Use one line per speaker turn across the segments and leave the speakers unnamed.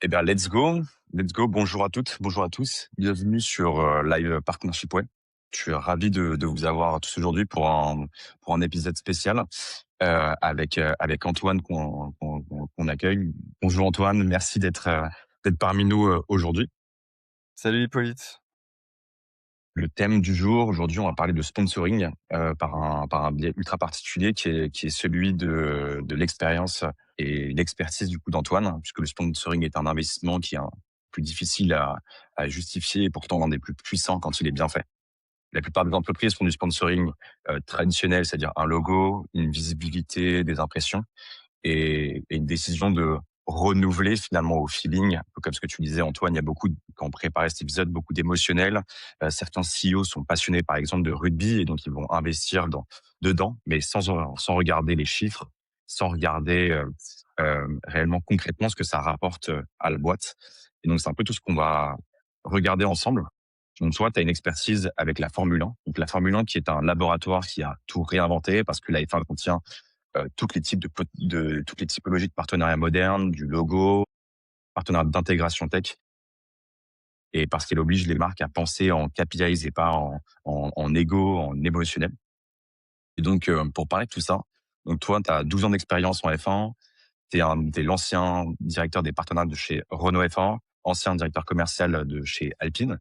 Eh bien, let's go. Let's go. Bonjour à toutes, bonjour à tous. Bienvenue sur Live Partnership Way. Je suis ravi de vous avoir tous aujourd'hui pour un épisode spécial avec Antoine qu'on accueille. Bonjour Antoine, merci d'être parmi nous aujourd'hui.
Salut Hippolyte.
Le thème du jour, aujourd'hui, on va parler de sponsoring par un biais ultra particulier qui est celui de l'expérience et l'expertise du coup d'Antoine, puisque le sponsoring est un investissement qui est plus difficile à justifier et pourtant l'un des plus puissants quand il est bien fait. La plupart des entreprises font du sponsoring traditionnel, c'est-à-dire un logo, une visibilité, des impressions et une décision de renouveler finalement au feeling. Un peu comme ce que tu disais, Antoine, il y a quand on préparait cet épisode, beaucoup d'émotionnel. Certains CEO sont passionnés, par exemple, de rugby et donc ils vont investir dedans, mais sans regarder les chiffres, sans regarder réellement concrètement ce que ça rapporte à la boîte. Et donc, c'est un peu tout ce qu'on va regarder ensemble. Donc, toi, tu as une expertise avec la Formule 1. Donc, la Formule 1 qui est un laboratoire qui a tout réinventé parce que la F1 contient toutes les typologies de partenariats modernes, du logo, partenariat d'intégration tech, et parce qu'elle oblige les marques à penser en KPIs et pas en ego, en émotionnel. Et donc, pour parler de tout ça, donc toi, tu as 12 ans d'expérience en F1, t'es l'ancien directeur des partenariats de chez Renault F1, ancien directeur commercial de chez Alpine.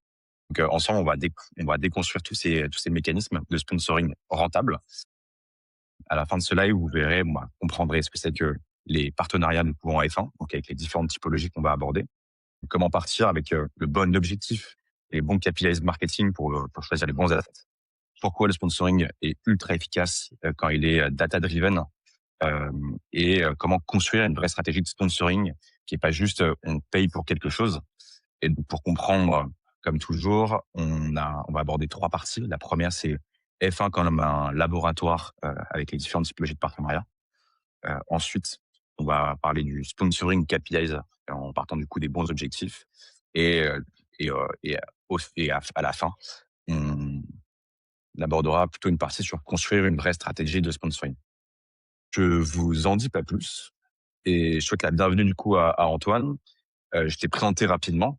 Donc, ensemble, on va déconstruire tous ces mécanismes de sponsoring rentable. À la fin de ce live, vous verrez, vous comprendrez ce que c'est que les partenariats de courant F1, donc avec les différentes typologies qu'on va aborder. Comment partir avec le bon objectif et les bons KPIs marketing pour choisir les bons assets. Pourquoi le sponsoring est ultra efficace quand il est data-driven, et comment construire une vraie stratégie de sponsoring qui est pas juste on paye pour quelque chose. Et donc, pour comprendre, comme toujours, on va aborder trois parties. La première, c'est F1 comme un laboratoire avec les différentes typologies de partenariats. Ensuite, on va parler du sponsoring KPIs en partant du coup des bons objectifs. Et, à la fin, on abordera plutôt une partie sur construire une vraie stratégie de sponsoring. Je vous en dis pas plus et je souhaite la bienvenue du coup à Antoine. Je t'ai présenté rapidement,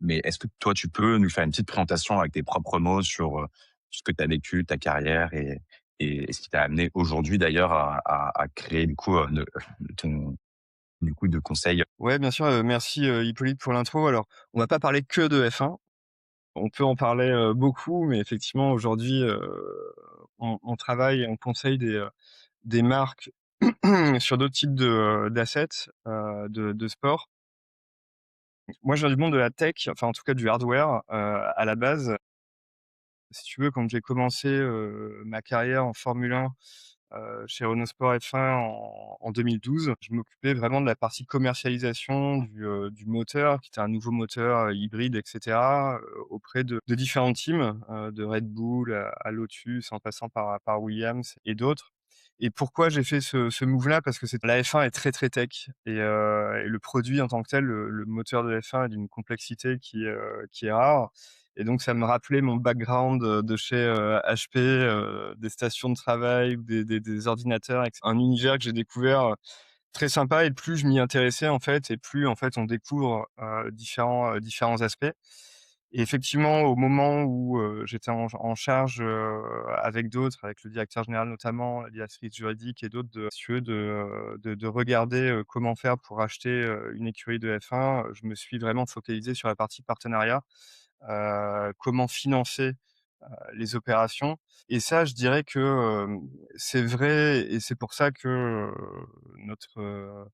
mais est-ce que toi, tu peux nous faire une petite présentation avec tes propres mots sur ce que tu as vécu, ta carrière et ce qui t'a amené aujourd'hui d'ailleurs à créer du coup ton du coup de conseils.
Ouais, bien sûr, merci, Hippolyte pour l'intro. Alors, on va pas parler que de F1. On peut en parler, beaucoup, mais effectivement aujourd'hui, on travaille et on conseille des marques sur d'autres types d'assets, de sport. Moi, je viens du monde de la tech, enfin en tout cas du hardware, à la base. Si tu veux, quand j'ai commencé, ma carrière en Formule 1, chez Renault Sport F1 en 2012. Je m'occupais vraiment de la partie commercialisation du moteur, qui était un nouveau moteur, hybride et cetera, auprès de différentes teams, de Red Bull à Lotus, en passant par Williams et d'autres. Et pourquoi j'ai fait ce move-là? Parce que la F1 est très, très tech et le produit en tant que tel, le moteur de F1 est d'une complexité qui est rare. Et donc ça me rappelait mon background, de chez, HP, des stations de travail ou des ordinateurs un univers que j'ai découvert, très sympa, et plus je m'y intéressais en fait et plus en fait on découvre, différents aspects. Et effectivement au moment où, j'étais en charge, avec d'autres, avec le directeur général notamment, la directrice juridique et d'autres de si tu veux de regarder, comment faire pour acheter, une écurie de F1, je me suis vraiment focalisé sur la partie partenariat, comment financer, les opérations. Et ça, je dirais que, c'est vrai, et c'est pour ça que, notre,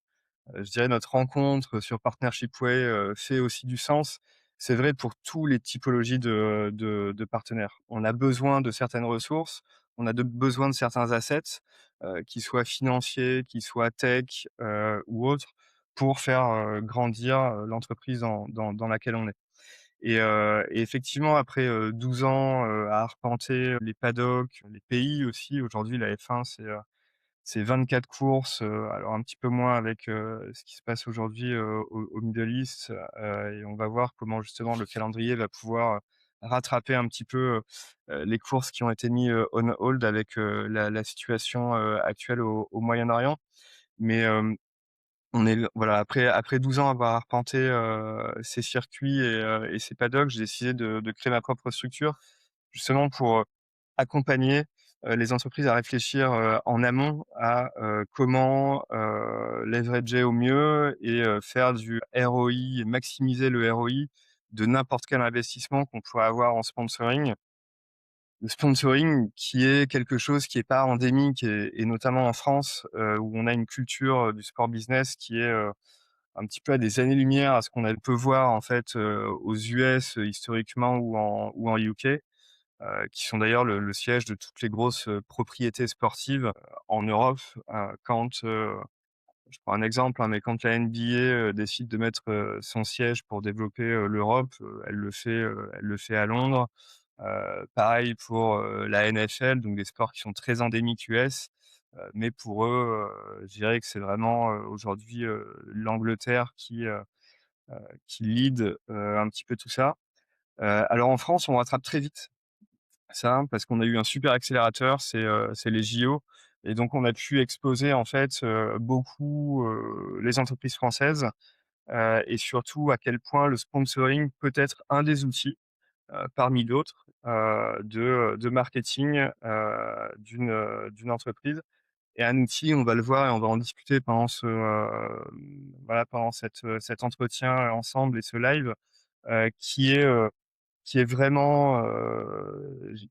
je dirais notre rencontre sur Partnership Way, fait aussi du sens. C'est vrai pour tous les typologies de partenaires. On a besoin de certaines ressources, on a besoin de certains assets, qu'ils soient financiers, qu'ils soient tech, ou autres, pour faire, grandir, l'entreprise dans laquelle on est. Et effectivement après, 12 ans, à arpenter les paddocks, les pays aussi. Aujourd'hui, la F1, c'est 24 courses, alors un petit peu moins avec, ce qui se passe aujourd'hui, au Middle East, et on va voir comment justement le calendrier va pouvoir rattraper un petit peu, les courses qui ont été mis, on hold avec, la situation, actuelle au Moyen-Orient. Mais, On est l voilà, après 12 ans avoir arpenté, ces circuits et ces paddocks, j'ai décidé de créer ma propre structure, justement pour, accompagner, les entreprises à réfléchir, en amont à, comment, leverager au mieux et faire du ROI et maximiser le ROI de n'importe quel investissement qu'on pourrait avoir en sponsoring. Le sponsoring qui est quelque chose qui est pas endémique et notamment en France, où on a une culture, du sport business qui est, un petit peu à des années-lumière à ce qu'on peut voir en fait, aux US, historiquement ou en UK, qui sont d'ailleurs le siège de toutes les grosses, propriétés sportives, en Europe. Quand, je prends un exemple, hein, mais quand la NBA, décide de mettre, son siège pour développer, l'Europe, elle le fait à Londres. Pareil pour, la NFL, donc des sports qui sont très endémiques US, mais pour eux, je dirais que c'est vraiment, aujourd'hui, l'Angleterre qui lead, un petit peu tout ça. Alors en France, on rattrape très vite ça, parce qu'on a eu un super accélérateur, c'est les JO et donc on a pu exposer en fait, beaucoup, les entreprises françaises, et surtout à quel point le sponsoring peut être un des outils, parmi d'autres, de marketing, d'une entreprise et un outil, on va le voir et on va en discuter pendant voilà, pendant cet entretien ensemble et ce live, heu, qui est, heu, qui est vraiment,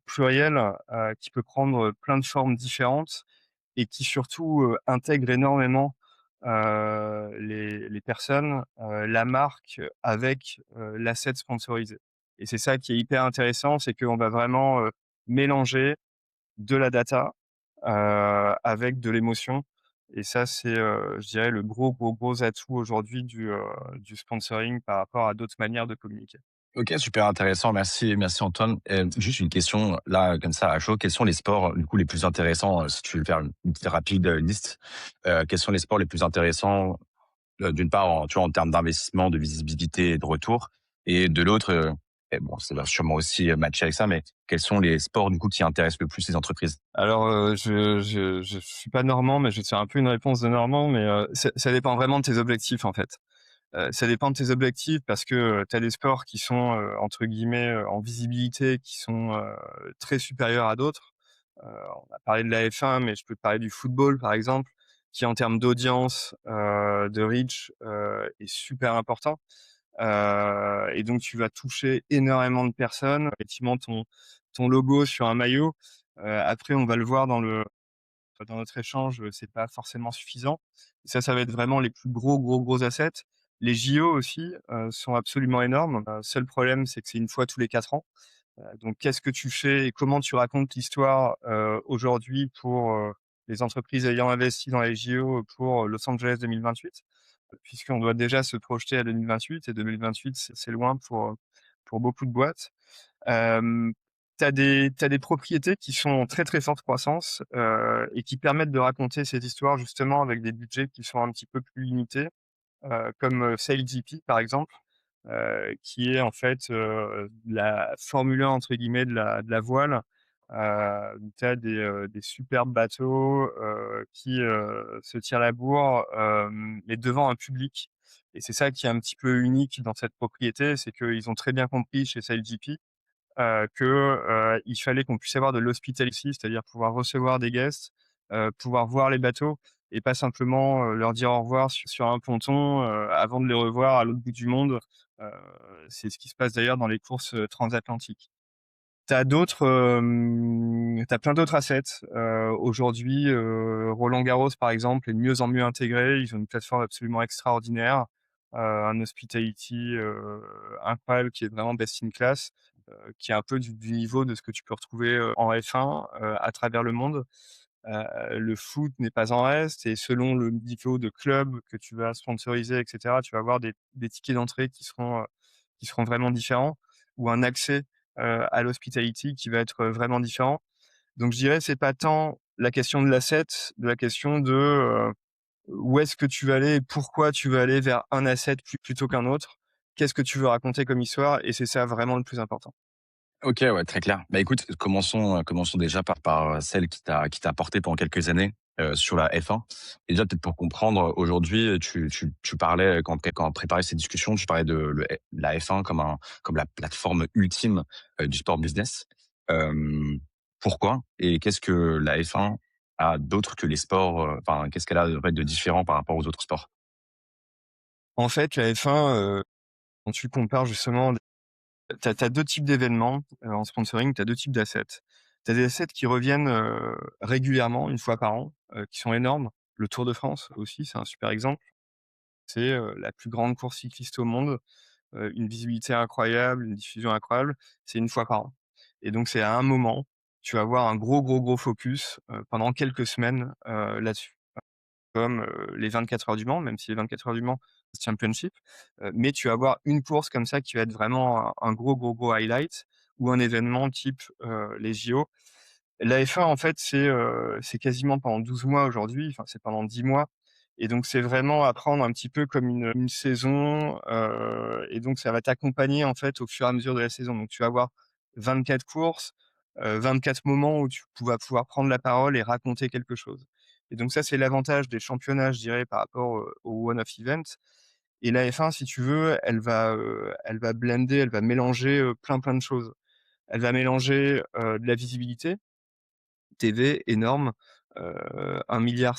pluriel, qui peut prendre plein de formes différentes et qui surtout, intègre énormément, les personnes, la marque avec, l'asset sponsorisé et c'est ça qui est hyper intéressant, c'est qu'on va vraiment, mélanger de la data, avec de l'émotion et ça c'est, je dirais le gros atout aujourd'hui du sponsoring par rapport à d'autres manières de communiquer.
OK, super intéressant. Merci Antoine. Juste une question là, comme ça à chaud. Quels sont les sports, du coup, les plus intéressants, si tu veux faire une petite rapide, liste, quels sont les sports les plus intéressants, d'une part tu vois, en termes d'investissement, de visibilité et de retour et de l'autre, et bon, ça va sûrement aussi, matcher avec ça, mais quels sont les sports, du coup, qui intéressent le plus les entreprises?
Alors, je suis pas normand, mais je vais te faire un peu une réponse de normand, mais, ça dépend vraiment de tes objectifs, en fait. Ça dépend de tes objectifs parce que, tu as des sports qui sont, entre guillemets, «en visibilité», qui sont, très supérieurs à d'autres. On a parlé de la F1, mais je peux te parler du football, par exemple, qui en termes d'audience, de reach, est super important. Et donc tu vas toucher énormément de personnes. Effectivement, ton logo sur un maillot, après on va le voir dans notre échange, c'est pas forcément suffisant. Ça va être vraiment les plus gros assets. Les JO aussi, sont absolument énormes. Seul problème, c'est que c'est une fois tous les 4 ans. Donc qu'est-ce que tu fais et comment tu racontes l'histoire, aujourd'hui pour, les entreprises ayant investi dans les JO pour Los Angeles 2028? Puisqu'on doit déjà se projeter à 2028 et 2028 c'est loin pour beaucoup de boîtes. Hem, tu des propriétés qui sont en très forte croissance, et qui permettent de raconter cette histoire justement avec des budgets qui sont un petit peu plus limités, comme, SailGP par exemple, qui est en fait, la «Formule 1» entre guillemets de la voile. Où tu as des superbes bateaux, qui, se tirent la bourre, mais devant un public et c'est ça qui est un petit peu unique dans cette propriété, c'est qu'ils ont très bien compris chez SailGP, que, il fallait qu'on puisse avoir de l'hospitality, c'est-à-dire pouvoir recevoir des guests, pouvoir voir les bateaux et pas simplement, leur dire au revoir sur un ponton, avant de les revoir à l'autre bout du monde. Heu, c'est ce qui se passe d'ailleurs dans les courses, transatlantiques. Tu plein d'autres assets. Aujourd'hui, Roland Garros, par exemple, est de mieux en mieux intégré. Ils ont une plateforme absolument extraordinaire, un hospitality, incroyable qui est vraiment best in class, qui est un peu du niveau de ce que tu peux retrouver, en F1, à travers le monde. Le foot n'est pas en reste et selon le niveau de club que tu vas sponsoriser et cetera, tu vas avoir des tickets d'entrée qui seront vraiment différents ou un accès, à l'hospitality qui va être, vraiment différent. Donc je dirais, c'est pas tant la question de l'asset, de la question de, où est-ce que tu vas aller et pourquoi tu veux aller vers un asset plutôt qu'un autre? Qu'est-ce que tu veux raconter comme histoire? Et c'est ça vraiment le plus important.
OK, ouais, très clair. Bah, écoute, commençons déjà par celle qui t'a porté pendant quelques années. sur la F1. Et déjà, peut-être pour comprendre, aujourd'hui, tu parlais quand on préparait cette discussion, tu parlais de la F1 comme la plateforme ultime, du sport business. Hem, Pourquoi et qu'est-ce que la F1 a d'autre que les sports, enfin, qu'est-ce qu'elle a, en fait, de différent par rapport aux autres sports?
En fait, la F1, quand tu compares justement, tu as 2 types d'événements, en sponsoring, tu as 2 types d'assets. Tu as des assets qui reviennent, régulièrement, une fois par an, qui sont énormes. Le Tour de France aussi, c'est un super exemple. C'est, la plus grande course cycliste au monde, une visibilité incroyable, une diffusion incroyable, c'est une fois par an et donc c'est à un moment, tu vas avoir un gros, gros, gros focus, pendant quelques semaines, là-dessus. Comme, les 24 heures du Mans, même si les 24 heures du Mans, c'est championship, mais tu vas avoir une course comme ça qui va être vraiment un gros, gros, gros highlight ou un événement type, les JO. La F1 en fait, c'est quasiment pendant 12 mois aujourd'hui, enfin c'est pendant 10 mois et donc c'est vraiment à prendre un petit peu comme une saison, et donc ça va t'accompagner en fait au fur et à mesure de la saison. Donc tu vas avoir 24 courses, 24 moments où tu vas pouvoir prendre la parole et raconter quelque chose. Et donc ça, c'est l'avantage des championnats, je dirais, par rapport, au one-off event. Et la F1, si tu veux, elle va blender, elle va mélanger, plein, plein de choses. Elle va mélanger, de la visibilité, TV énorme, 1,5 milliard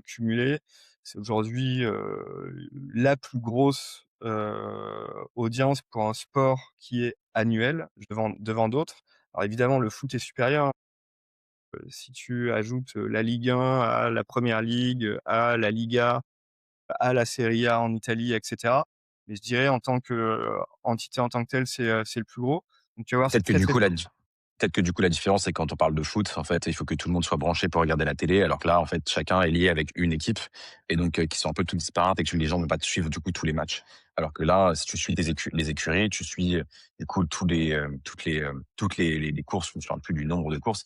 cumulés. C'est aujourd'hui, la plus grosse, audience pour un sport qui est annuel, devant d'autres. Alors évidemment, le foot est supérieur, hein. Si tu ajoutes, la Ligue 1 à la Première Ligue, à la Liga, à la Serie A en Italie et cetera. Mais je dirais en tant que, entité en tant que telle, c'est le plus gros. Donc tu vas voir, c'est
Peut-être que
très,
du
très
coup,
fort.
la différence, c'est quand on parle de foot, en fait, il faut que tout le monde soit branché pour regarder la télé, alors que là, en fait, chacun est lié avec une équipe et donc qui sont un peu toutes disparates et que les gens ne vont pas te suivre du coup tous les matchs. Alors que là, si tu suis les écuries, tu suis du coup toutes les courses, je me souviens plus du nombre de courses.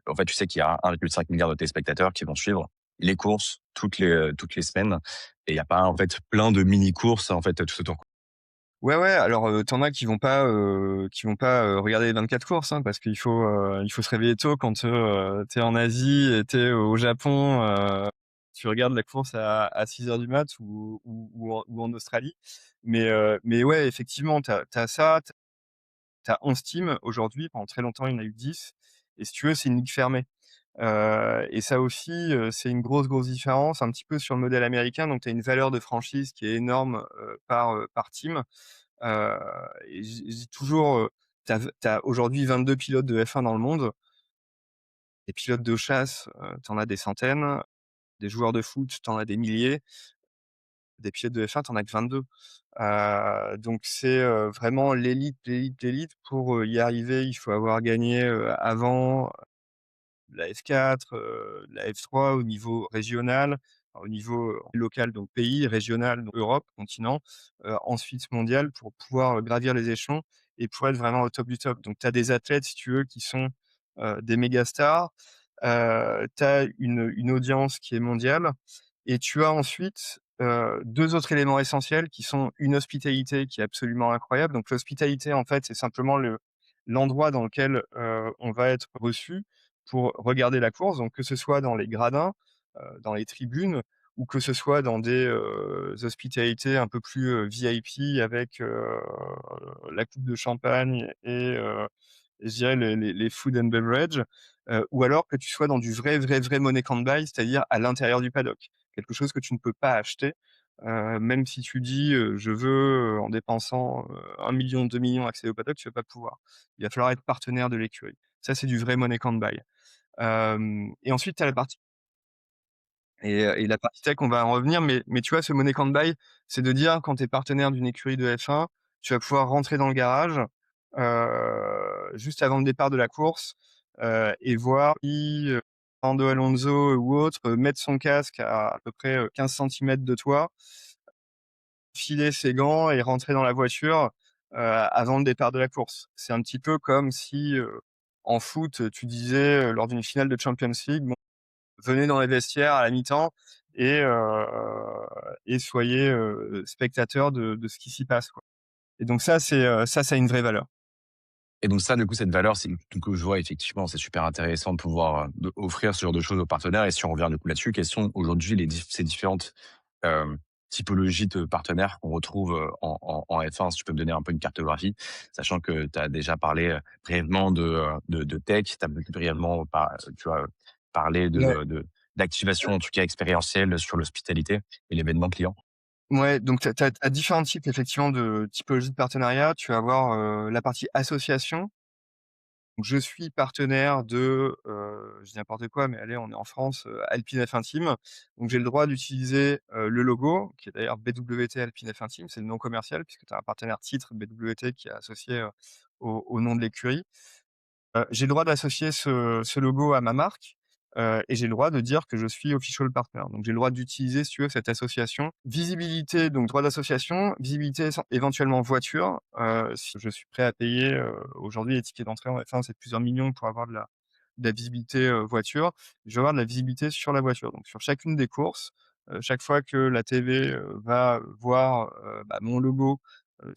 En fait, tu sais qu'il y a 1,5 milliard de téléspectateurs qui vont suivre les courses toutes les semaines et il y a pas en fait plein de mini courses en fait tout autour.
Ouais, ouais, alors, tu as qui vont pas, regarder les 24 courses, hein, parce il faut se réveiller tôt quand, tu es en Asie et tu es au Japon, tu regardes la course à 6 heures du mat ou en Australie. Mais ouais, effectivement, tu as ça, tu as 11 teams aujourd'hui. Pendant très longtemps, il y en a eu 10 et si tu veux, c'est une ligue fermée. Et ça aussi, c'est une grosse, grosse différence, un petit peu sur le modèle américain. Donc tu as une valeur de franchise qui est énorme, par team. Heu et je dis toujours, tu as aujourd'hui 22 pilotes de F1 dans le monde. Des pilotes de chasse, tu en as des centaines. Des joueurs de foot, tu en as des milliers. Des pilotes de F1, tu en as que 22. Donc c'est, vraiment l'élite, l'élite, l'élite. Pour, y arriver, il faut avoir gagné, avant la F4, la F3 au niveau régional, au niveau, local, donc pays, régional, donc Europe, continent, ensuite mondial pour pouvoir, gravir les échelons et pour être vraiment au top du top. Donc tu as des athlètes, si tu veux, qui sont, des méga stars, tu as une audience qui est mondiale et tu as ensuite, 2 autres éléments essentiels qui sont une hospitalité qui est absolument incroyable. Donc l'hospitalité, en fait, c'est simplement l'endroit dans lequel, on va être reçu pour regarder la course, donc que ce soit dans les gradins, dans les tribunes ou que ce soit dans des, hospitalités un peu plus, VIP avec, la coupe de champagne et je dirais les food and beverage, ou alors que tu sois dans du vrai, vrai, vrai money can't buy, c'est-à-dire à l'intérieur du paddock. Quelque chose que tu ne peux pas acheter, même si tu dis, «Je veux, en dépensant, 1 000 000, 2 000 000 accéder au paddock», tu vas pas pouvoir. Il va falloir être partenaire de l'écurie. Ça, c'est du vrai money can't buy. Et ensuite, tu as la partie et la partie tech, on va en revenir, mais tu vois, ce money can't buy, c'est de dire quand tu es partenaire d'une écurie de F1, tu vas pouvoir rentrer dans le garage, juste avant le départ de la course, et voir si, Fernando Alonso ou autre, mettre son casque à peu près, 15 centimètres de toi, filer ses gants et rentrer dans la voiture, avant le départ de la course. C'est un petit peu comme si, en foot, tu disais, lors d'une finale de Champions League: «Venez dans les vestiaires à la mi-temps et heu et soyez, spectateurs de ce qui s'y passe», quoi. Et donc ça, ça a une vraie valeur.
Et donc ça, du coup, cette valeur, c'est du coup, je vois effectivement, c'est super intéressant de pouvoir, offrir ce genre de choses aux partenaires. Et si on revient du coup là-dessus, quelles sont aujourd'hui ces différentes, hem, typologies de partenaires qu'on retrouve, en F1? Si tu peux me donner un peu une cartographie, sachant que tu as déjà parlé, brièvement de tech, tu as brièvement tu as parlé
Ouais.
d'activation, en tout cas expérientielle sur l'hospitalité et l'événement client.
Ouais, donc tu as différents types effectivement de typologie de partenariat. Tu vas avoir, la partie association. Donc je suis partenaire de, je dis n'importe quoi, mais allez, on est en France, Alpine F1 Team. Donc j'ai le droit d'utiliser, le logo, qui est d'ailleurs BWT Alpine F1 Team, c'est le nom commercial puisque tu as un partenaire titre BWT qui est associé, au nom de l'écurie. J'ai le droit d'associer ce logo à ma marque, et j'ai le droit de dire que je suis official partner. Donc j'ai le droit d'utiliser, si tu veux, cette association. Visibilité, donc droit d'association, visibilité éventuellement voiture, si je suis prêt à payer, aujourd'hui les tickets d'entrée en F1, c'est plusieurs millions pour avoir de la visibilité, voiture. Je vais avoir de la visibilité sur la voiture. Donc sur chacune des courses, chaque fois que la TV, va voir, mon logo,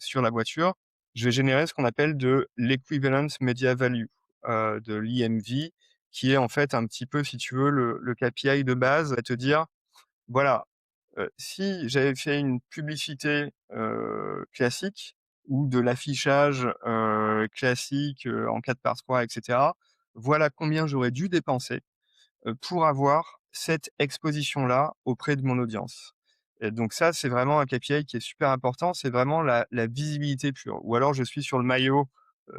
sur la voiture, je vais générer ce qu'on appelle de l'equivalent media value, de l'EMV, qui est en fait un petit peu, si tu veux, le KPI de base à te dire: «Voilà, si j'avais fait une publicité, classique ou de l'affichage, classique, en 4x3 et cetera, voilà combien j'aurais dû dépenser pour avoir cette exposition-là auprès de mon audience. Et donc ça, c'est vraiment un KPI qui est super important, c'est vraiment la visibilité pure. Ou alors je suis sur le maillot,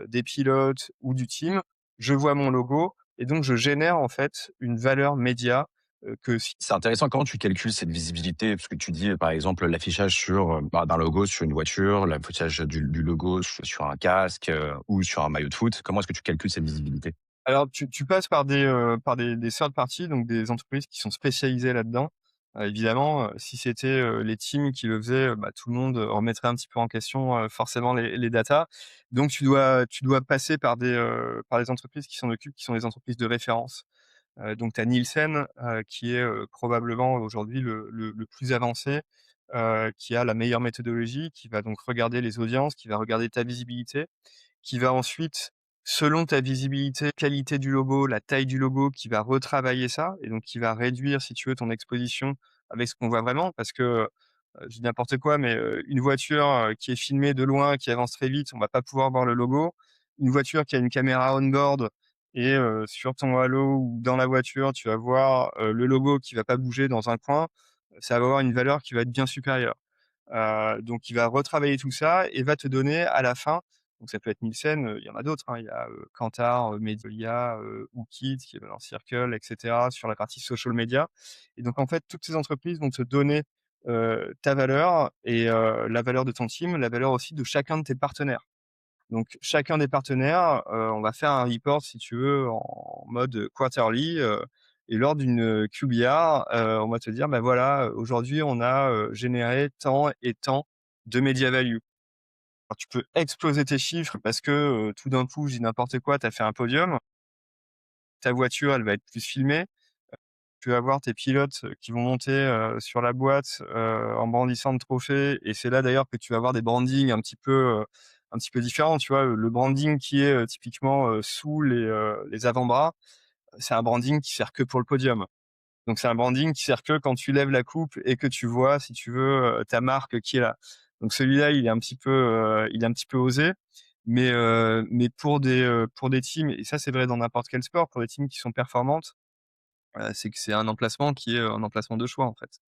des pilotes ou du team, je vois mon logo et donc je génère en fait une valeur média, que si
C'est intéressant. Comment tu calcules cette visibilité? Parce que tu dis, par exemple, l'affichage sur, d'un logo sur une voiture, l'affichage du logo sur un casque, ou sur un maillot de foot. Comment est-ce que tu calcules cette visibilité?
alors tu passes par des third parties, donc des entreprises qui sont spécialisées là-dedans. Évidemment, si c'était, les teams qui le faisaient, tout le monde, remettrait un petit peu en question, forcément les datas. Donc tu dois passer par des entreprises qui s'en occupent, qui sont des entreprises de référence. Donc tu as Nielsen, qui est, probablement aujourd'hui le plus avancé, qui a la meilleure méthodologie, qui va donc regarder les audiences, qui va regarder ta visibilité, qui va ensuite, selon ta visibilité, qualité du logo, la taille du logo, qui va retravailler ça et donc qui va réduire, si tu veux, ton exposition avec ce qu'on voit vraiment. Parce que, je dis n'importe quoi, mais, une voiture, qui est filmée de loin, qui avance très vite, on va pas pouvoir voir le logo. Une voiture qui a une caméra on board et sur ton halo ou dans la voiture, tu vas voir, le logo qui va pas bouger dans un coin, ça va avoir une valeur qui va être bien supérieure. Donc il va retravailler tout ça et va te donner à la fin, donc ça peut être Nielsen, il y en a d'autres, hein, il y a, Kantar, Mediolia, Ookit qui est dans Circle et cetera, sur la partie social media et donc en fait, toutes ces entreprises vont te donner, ta valeur et la valeur de ton team, la valeur aussi de chacun de tes partenaires. Donc chacun des partenaires, on va faire un report si tu veux en mode quarterly, et lors d'une, QBR, on va te dire: «Bah, voilà, aujourd'hui on a, généré tant et tant de media value». Alors tu peux exploser tes chiffres parce que, tout d'un coup, je dis n'importe quoi, tu as fait un podium, ta voiture elle va être plus filmée. Tu vas voir tes pilotes, qui vont monter, sur la boîte, en brandissant le trophée et c'est là d'ailleurs que tu vas avoir des brandings un petit peu différents, tu vois? Le branding qui est, typiquement, sous les avant-bras, c'est un branding qui sert que pour le podium. Donc c'est un branding qui sert que quand tu lèves la coupe et que tu vois, si tu veux, ta marque qui est là. Donc celui-là, il est un petit peu osé, mais pour des teams et ça c'est vrai dans n'importe quel sport, pour des teams qui sont performantes, c'est que c'est un emplacement qui est, un emplacement de choix, en fait.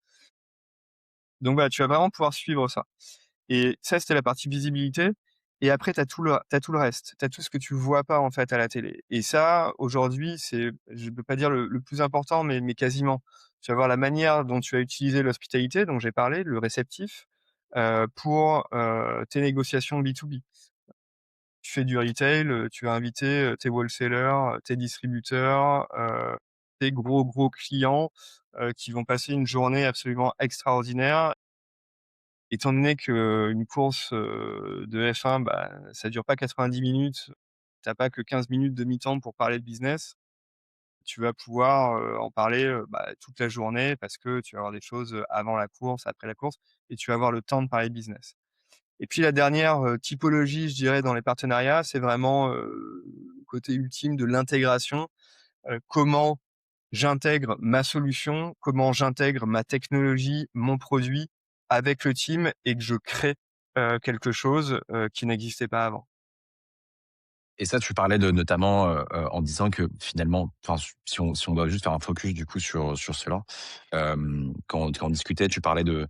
Donc voilà, tu vas vraiment pouvoir suivre ça et ça, c'était la partie visibilité et après tu as tout le reste. Tu as tout ce que tu vois pas, en fait, à la télé et ça, aujourd'hui, c'est je peux pas dire le plus important, mais quasiment. Tu vas voir la manière dont tu as utilisé l'hospitalité, dont j'ai parlé, le réceptif, pour, tes négociations B2B. Tu fais du retail, tu vas inviter, tes wholesalers, tes distributeurs, tes gros clients, qui vont passer une journée absolument extraordinaire. Étant donné qu'une course, de F1, ça dure pas 90 minutes, tu as pas que 15 minutes de mi-temps pour parler de business. Tu vas pouvoir, en parler, toute la journée parce que tu vas avoir des choses, avant la course, après la course et tu vas avoir le temps de parler business. Et puis la dernière, typologie, je dirais, dans les partenariats, c'est vraiment, le côté ultime de l'intégration. Comment j'intègre ma solution, comment j'intègre ma technologie, mon produit avec le team et que je crée, quelque chose, qui n'existait pas avant.
Et ça, tu parlais de notamment, en disant que finalement, enfin, si on doit juste faire un focus du coup sur cela, quand on discutait, tu parlais qu'il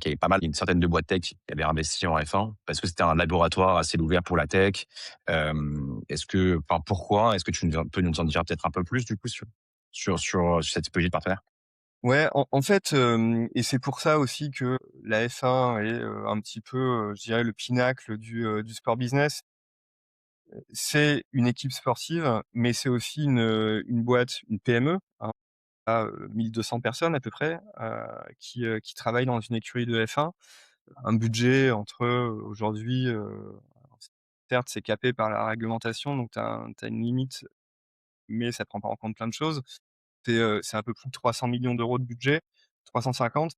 y avait pas mal, une certaine de boîtes tech qui avaient investi en F1 parce que c'était un laboratoire assez ouvert pour la tech. Enfin, pourquoi? Est-ce que tu peux nous en dire peut-être un peu plus du coup sur cette typologie de partenaire?
Ouais, en fait, et c'est pour ça aussi que la F1 est, un petit peu, je dirais le pinacle du sport business. C'est une équipe sportive, mais c'est aussi une boîte, une PME, hein, à, 1 200 personnes à peu près, qui travaillent dans une écurie de F1. Un budget entre, aujourd'hui, alors certes, c'est capé par la réglementation, donc tu as une limite, mais ça prend pas en compte plein de choses. C'est un peu plus de 300 millions d'euros de budget, 350,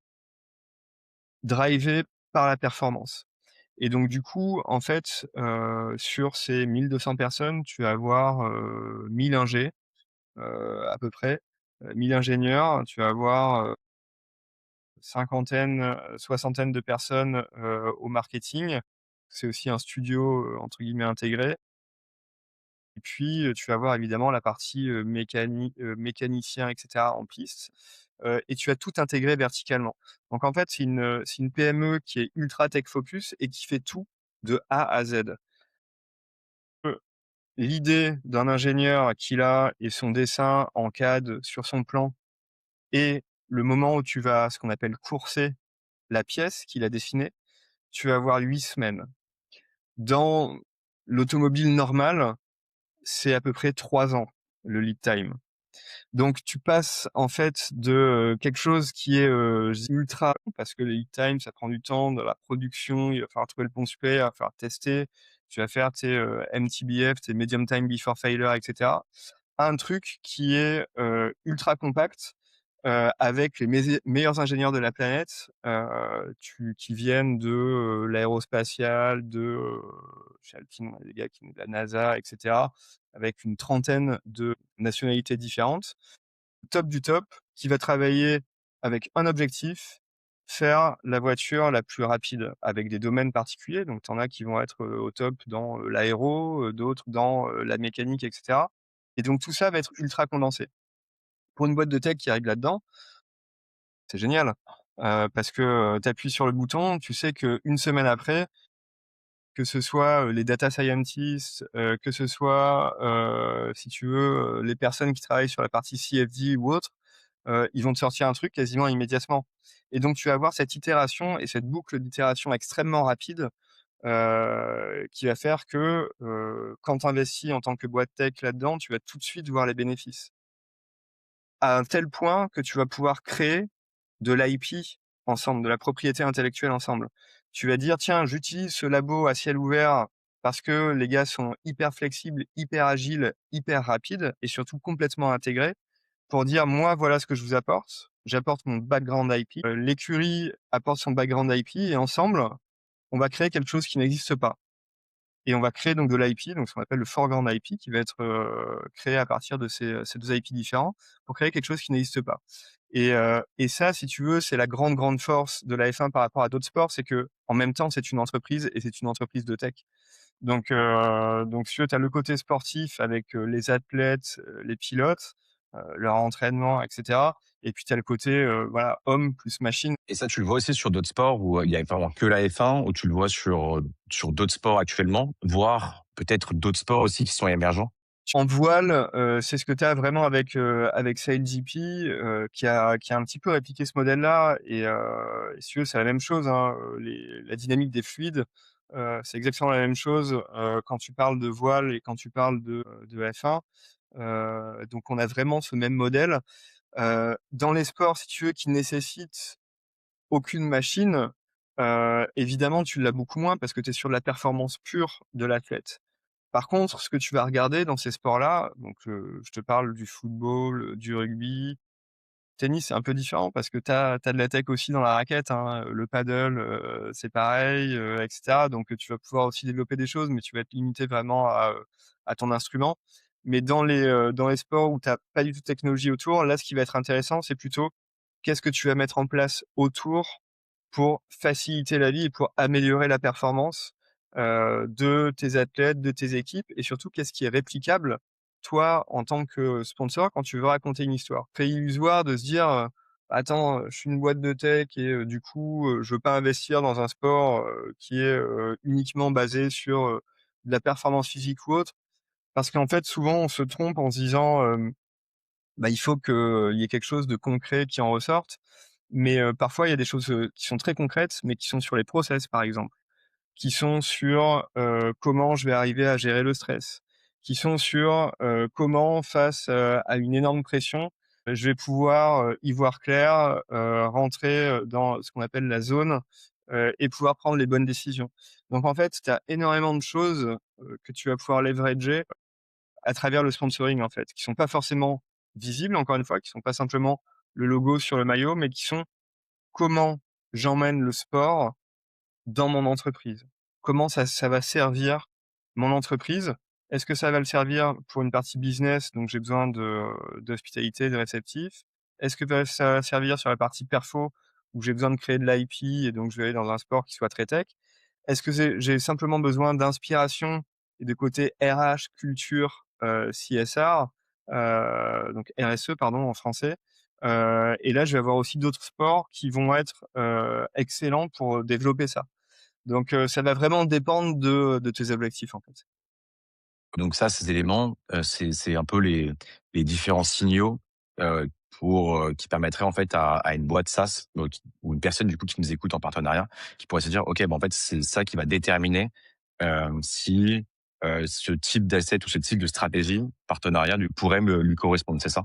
drivé par la performance. Et donc du coup, en fait, sur ces 1 200 personnes, tu vas avoir, 1 000 ingés, à peu près, 1 000 ingénieurs. Tu vas avoir, cinquantaine, soixantaine de personnes, au marketing. C'est aussi un studio, entre guillemets «intégré». Et puis, tu vas avoir évidemment la partie, mécanicien et cetera en piste, et tu as tout intégré verticalement. Donc en fait, c'est une PME qui est ultra tech focus et qui fait tout de A à Z. L'idée d'un ingénieur qu'il a et son dessin en CAD sur son plan et le moment où tu vas, ce qu'on appelle courser la pièce qu'il a dessinée, tu vas avoir 8 semaines. Dans l'automobile normale, c'est à peu près 3 ans, le lead time. Donc tu passes en fait de, quelque chose qui est, ultra parce que le lead time, ça prend du temps dans la production, il va falloir trouver le bon supply, il va falloir tester. Tu vas faire tes, MTBF, tes medium time before failure et cetera. Un truc qui est, ultra compact, avec les meilleurs ingénieurs de la planète, qui viennent de, l'aérospatiale, de, chez Alpine, on a des gars qui viennent de la NASA et cetera, avec une trentaine de nationalités différentes. Top du top, qui va travailler avec un objectif, faire la voiture la plus rapide avec des domaines particuliers. Donc tu en as qui vont être, au top dans, l'aéro, d'autres dans, la mécanique et cetera. Et donc tout ça va être ultra condensé. Pour une boîte de tech qui arrive là-dedans, c'est génial, parce que, tu appuies sur le bouton, tu sais qu'une semaine après, que ce soit, les data scientists, que ce soit, si tu veux, les personnes qui travaillent sur la partie CFD ou autre, ils vont te sortir un truc quasiment immédiatement. Et donc tu vas avoir cette itération et cette boucle d'itération extrêmement rapide, qui va faire que, quand tu investis en tant que boîte tech là-dedans, tu vas tout de suite voir les bénéfices. À un tel point que tu vas pouvoir créer de l'IP ensemble, de la propriété intellectuelle ensemble. Tu vas dire: «Tiens, j'utilise ce labo à ciel ouvert parce que les gars sont hyper flexibles, hyper agiles, hyper rapides et surtout complètement intégrés», pour dire: «Moi, voilà ce que je vous apporte. J'apporte mon background IP, l'écurie apporte son background IP et ensemble, on va créer quelque chose qui n'existe pas». Et on va créer donc de l'IP, donc ce qu'on appelle le foreground IP, qui va être, créé à partir de ces 2 IP différents pour créer quelque chose qui n'existe pas. Et ça, si tu veux, c'est la grande, grande force de la F1 par rapport à d'autres sports, c'est que en même temps, c'est une entreprise et c'est une entreprise de tech. Donc si tu veux, tu as le côté sportif avec, les athlètes, les pilotes, leur entraînement et cetera. Et puis tu as le côté, voilà, homme plus machine.
Et ça, tu le vois aussi sur d'autres sports où, il y a vraiment que la F1, ou tu le vois sur d'autres sports actuellement, voire peut-être d'autres sports aussi qui sont émergents?
En voile, c'est ce que tu as vraiment avec SailGP, qui a un petit peu répliqué ce modèle-là. Et si tu veux, c'est la même chose, hein, la dynamique des fluides, c'est exactement la même chose, quand tu parles de voile et quand tu parles de F1. Donc on a vraiment ce même modèle. Dans les sports, si tu veux, qui nécessitent aucune machine, évidemment, tu l'as beaucoup moins parce que tu es sur de la performance pure de l'athlète. Par contre, ce que tu vas regarder dans ces sports-là, donc je te parle du football, du rugby, Tennis, c'est un peu différent parce que tu as de la tech aussi dans la raquette, hein, le paddle, c'est pareil, et cetera. Donc, tu vas pouvoir aussi développer des choses, mais tu vas être limité vraiment à ton instrument. Mais dans les sports où tu as pas du tout de technologie autour, là, ce qui va être intéressant, c'est plutôt qu'est-ce que tu vas mettre en place autour pour faciliter la vie et pour améliorer la performance, de tes athlètes, de tes équipes et surtout qu'est-ce qui est réplicable, toi, en tant que sponsor, quand tu veux raconter une histoire? C'est illusoire de se dire, «Attends, je suis une boîte de tech et du coup, je veux pas investir dans un sport, qui est, uniquement basé sur, de la performance physique ou autre». Parce qu'en fait, souvent, on se trompe en se disant, bah, il faut qu'il y ait quelque chose de concret qui en ressorte. Mais, parfois, il y a des choses, qui sont très concrètes, mais qui sont sur les process, par exemple, qui sont sur, comment je vais arriver à gérer le stress, qui sont sur, comment face, à une énorme pression, je vais pouvoir, y voir clair, rentrer, dans ce qu'on appelle la zone, et pouvoir prendre les bonnes décisions. Donc en fait, tu as énormément de choses, que tu vas pouvoir leverager à travers le sponsoring, en fait, qui sont pas forcément visibles, encore une fois, qui sont pas simplement le logo sur le maillot, mais qui sont comment j'emmène le sport dans mon entreprise. Comment ça va servir mon entreprise? Est-ce que ça va le servir pour une partie business, donc j'ai besoin d'hospitalité, de réceptif? Est-ce que ça va servir sur la partie perfo, où j'ai besoin de créer de l'IP et donc je vais aller dans un sport qui soit très tech? Est-ce que j'ai simplement besoin d'inspiration et de côté RH, culture, CSR, donc RSE pardon en français, et là je vais avoir aussi d'autres sports qui vont être, excellents pour développer ça. Donc, ça va vraiment dépendre de tes objectifs, en fait.
Donc ça, ces éléments, c'est un peu les différents signaux, qui permettraient en fait à une boîte SaaS, ou une personne du coup qui nous écoute en partenariat, qui pourrait se dire: «OK, bah, en fait, c'est ça qui va déterminer, si, ce type d'asset ou ce type de stratégie, partenariat pourrait lui correspondre», c'est ça?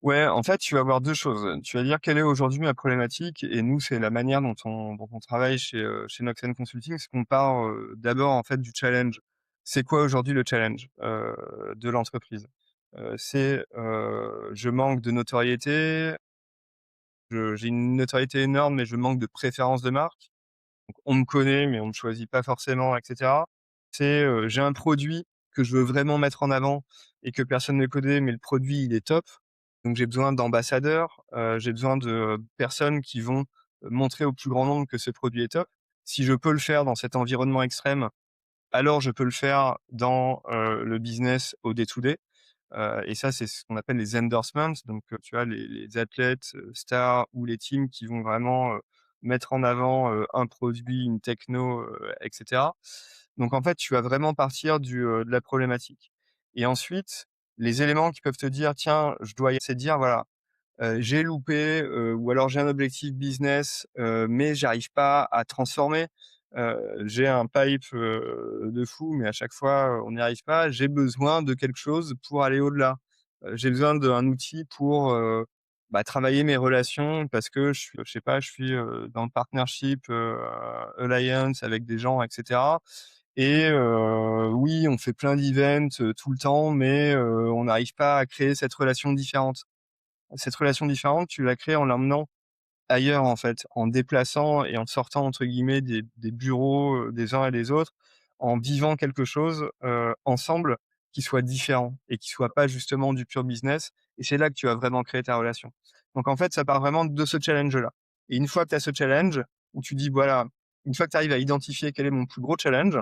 Ouais, en fait, tu vas avoir 2 choses. Tu vas dire: «Quelle est aujourd'hui ma problématique?» et nous, c'est la manière dont on travaille chez Noxen Consulting, c'est qu'on part, d'abord, en fait, du challenge. C'est quoi aujourd'hui le challenge, de l'entreprise? C'est, je manque de notoriété, j'ai une notoriété énorme, mais je manque de préférence de marque. Donc on me connaît, mais on me choisit pas forcément, et cetera. C'est, j'ai un produit que je veux vraiment mettre en avant et que personne ne connaît, mais le produit, il est top. Donc j'ai besoin d'ambassadeurs, j'ai besoin de personnes qui vont, montrer au plus grand nombre que ce produit est top. Si je peux le faire dans cet environnement extrême, alors je peux le faire dans, le business au day to day. Et ça, c'est ce qu'on appelle les endorsements. Donc, tu vois, les athlètes, stars ou les teams qui vont vraiment, mettre en avant, un produit, une techno, et cetera. Donc en fait, tu vas vraiment partir de la problématique et ensuite, les éléments qui peuvent te dire: «Tiens, je dois y» c'est de dire: «Voilà, j'ai loupé, ou alors j'ai un objectif business, mais j'arrive pas à transformer. J'ai un pipe, de fou, mais à chaque fois, on n'y arrive pas. J'ai besoin de quelque chose pour aller au-delà. J'ai besoin d'un outil pour, bah, travailler mes relations parce que je sais pas, je suis, dans le partnership, alliance avec des gens et cetera et oui, on fait plein d'events, tout le temps, mais on n'arrive pas à créer cette relation différente. Cette relation différente, tu la crées en l'emmenant ailleurs, en fait, en déplaçant et en sortant entre guillemets des bureaux, des uns et des autres, en vivant quelque chose, ensemble qui soit différent et qui soit pas justement du pur business et c'est là que tu vas vraiment créer ta relation. Donc en fait, ça part vraiment de ce challenge-là et une fois que tu as ce challenge où tu dis: «Voilà», une fois que tu arrives à identifier quel est mon plus gros challenge,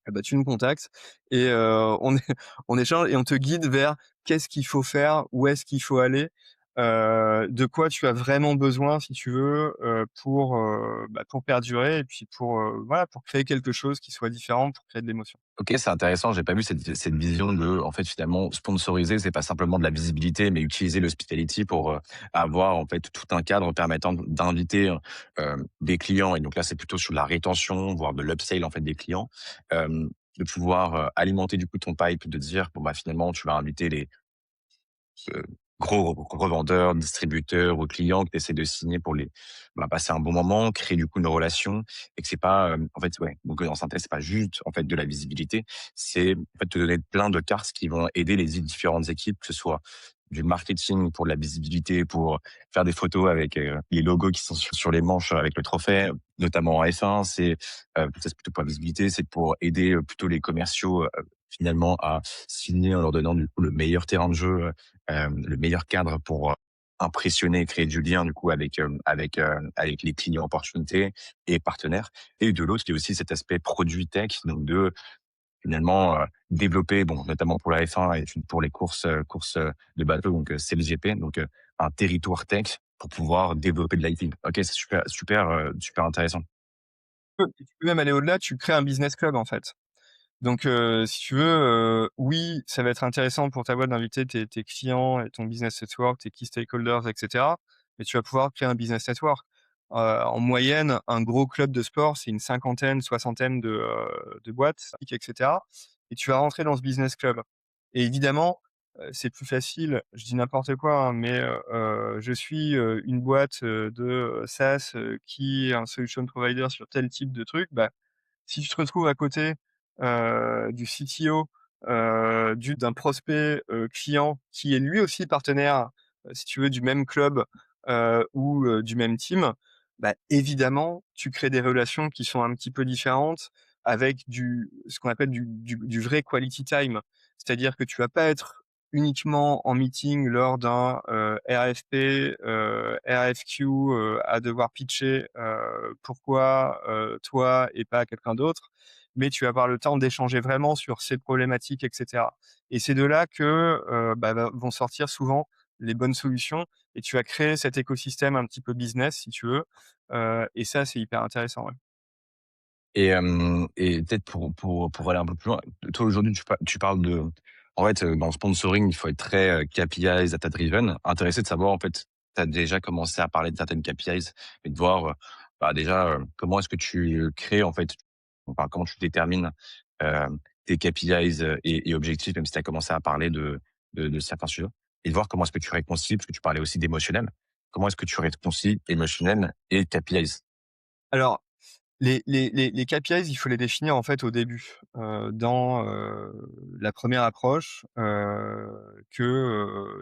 eh bah, tu nous contactes et on échange et on te guide vers qu'est-ce qu'il faut faire, où est-ce qu'il faut aller, de quoi tu as vraiment besoin si tu veux, bah, pour perdurer et puis pour, voilà, pour créer quelque chose qui soit différent, pour créer de l'émotion.
OK, c'est intéressant. J'ai pas vu cette vision de, en fait, finalement, sponsoriser, c'est pas simplement de la visibilité, mais utiliser l'hospitality pour, avoir, en fait, tout un cadre permettant d'inviter, des clients et donc là, c'est plutôt sur la rétention, voire de l'upsell, en fait, des clients. De pouvoir, alimenter, du coup, ton pipe, de dire: «Bon, bah, finalement, tu vas inviter les heu, gros revendeurs, distributeurs ou clients que tu essaies de signer pour passer un bon moment, créer du coup une relation et que c'est pas, en fait, ouais, donc en synthèse, c'est pas juste, en fait, de la visibilité, c'est, en fait, te donner plein de cartes qui vont aider les différentes équipes, que ce soit du marketing, pour de la visibilité, pour faire des photos avec les logos qui sont sur les manches avec le trophée, notamment en F1. C'est c'est plutôt pour la visibilité, c'est pour aider plutôt les commerciaux finalement à signer en leur donnant du coup le meilleur terrain de jeu, le meilleur cadre pour impressionner et créer du lien du coup avec les clients opportunités et partenaires. Et de l'autre, il y a aussi cet aspect produit tech, donc de finalement développer, bon, notamment pour la F1 et pour les courses de bateau, donc CLGP, donc un territoire tech pour pouvoir développer de l'IT. OK, c'est super intéressant.
Tu peux même aller au-delà, tu crées un business club, en fait. Donc, si tu veux, oui, ça va être intéressant pour ta boîte d'inviter tes clients et ton business network, tes key stakeholders et cetera, mais tu vas pouvoir créer un business network. En moyenne, un gros club de sport, c'est une cinquantaine, soixantaine de boîtes et cetera, et tu vas rentrer dans ce business club et évidemment, c'est plus facile, je dis n'importe quoi, hein, mais je suis, une boîte, de SaaS, qui est un solution provider sur tel type de truc, bah, si tu te retrouves à côté, du CTO, d'un prospect, client qui est lui aussi partenaire, si tu veux, du même club, ou, du même team, bah, évidemment, tu crées des relations qui sont un petit peu différentes avec ce qu'on appelle du vrai quality time. C'est-à-dire que tu vas pas être uniquement en meeting lors d'un, RFP, RFQ, à devoir pitcher, pourquoi, toi et pas quelqu'un d'autre, mais tu vas avoir le temps d'échanger vraiment sur ces problématiques et cetera, et c'est de là que, bah, vont sortir souvent les bonnes solutions et tu vas créer cet écosystème un petit peu business si tu veux, et ça, c'est hyper intéressant, ouais.
Et peut-être pour aller un peu plus loin, toi aujourd'hui tu parles de en fait, dans le sponsoring, il faut être très KPIs, data driven. Intéressé de savoir en fait, tu as déjà commencé à parler de certaines KPIs et de voir, bah, déjà, comment est-ce que tu crées en fait, enfin, comment tu détermines, tes KPIs et objectifs, même si tu as commencé à parler de certains sujets, et de voir comment est-ce que tu réconcilies, parce que tu parlais aussi d'émotionnel. Comment est-ce que tu réconcilies émotionnel et KPIs?
Alors, les KPIs, il faut les définir en fait au début, dans, la première approche,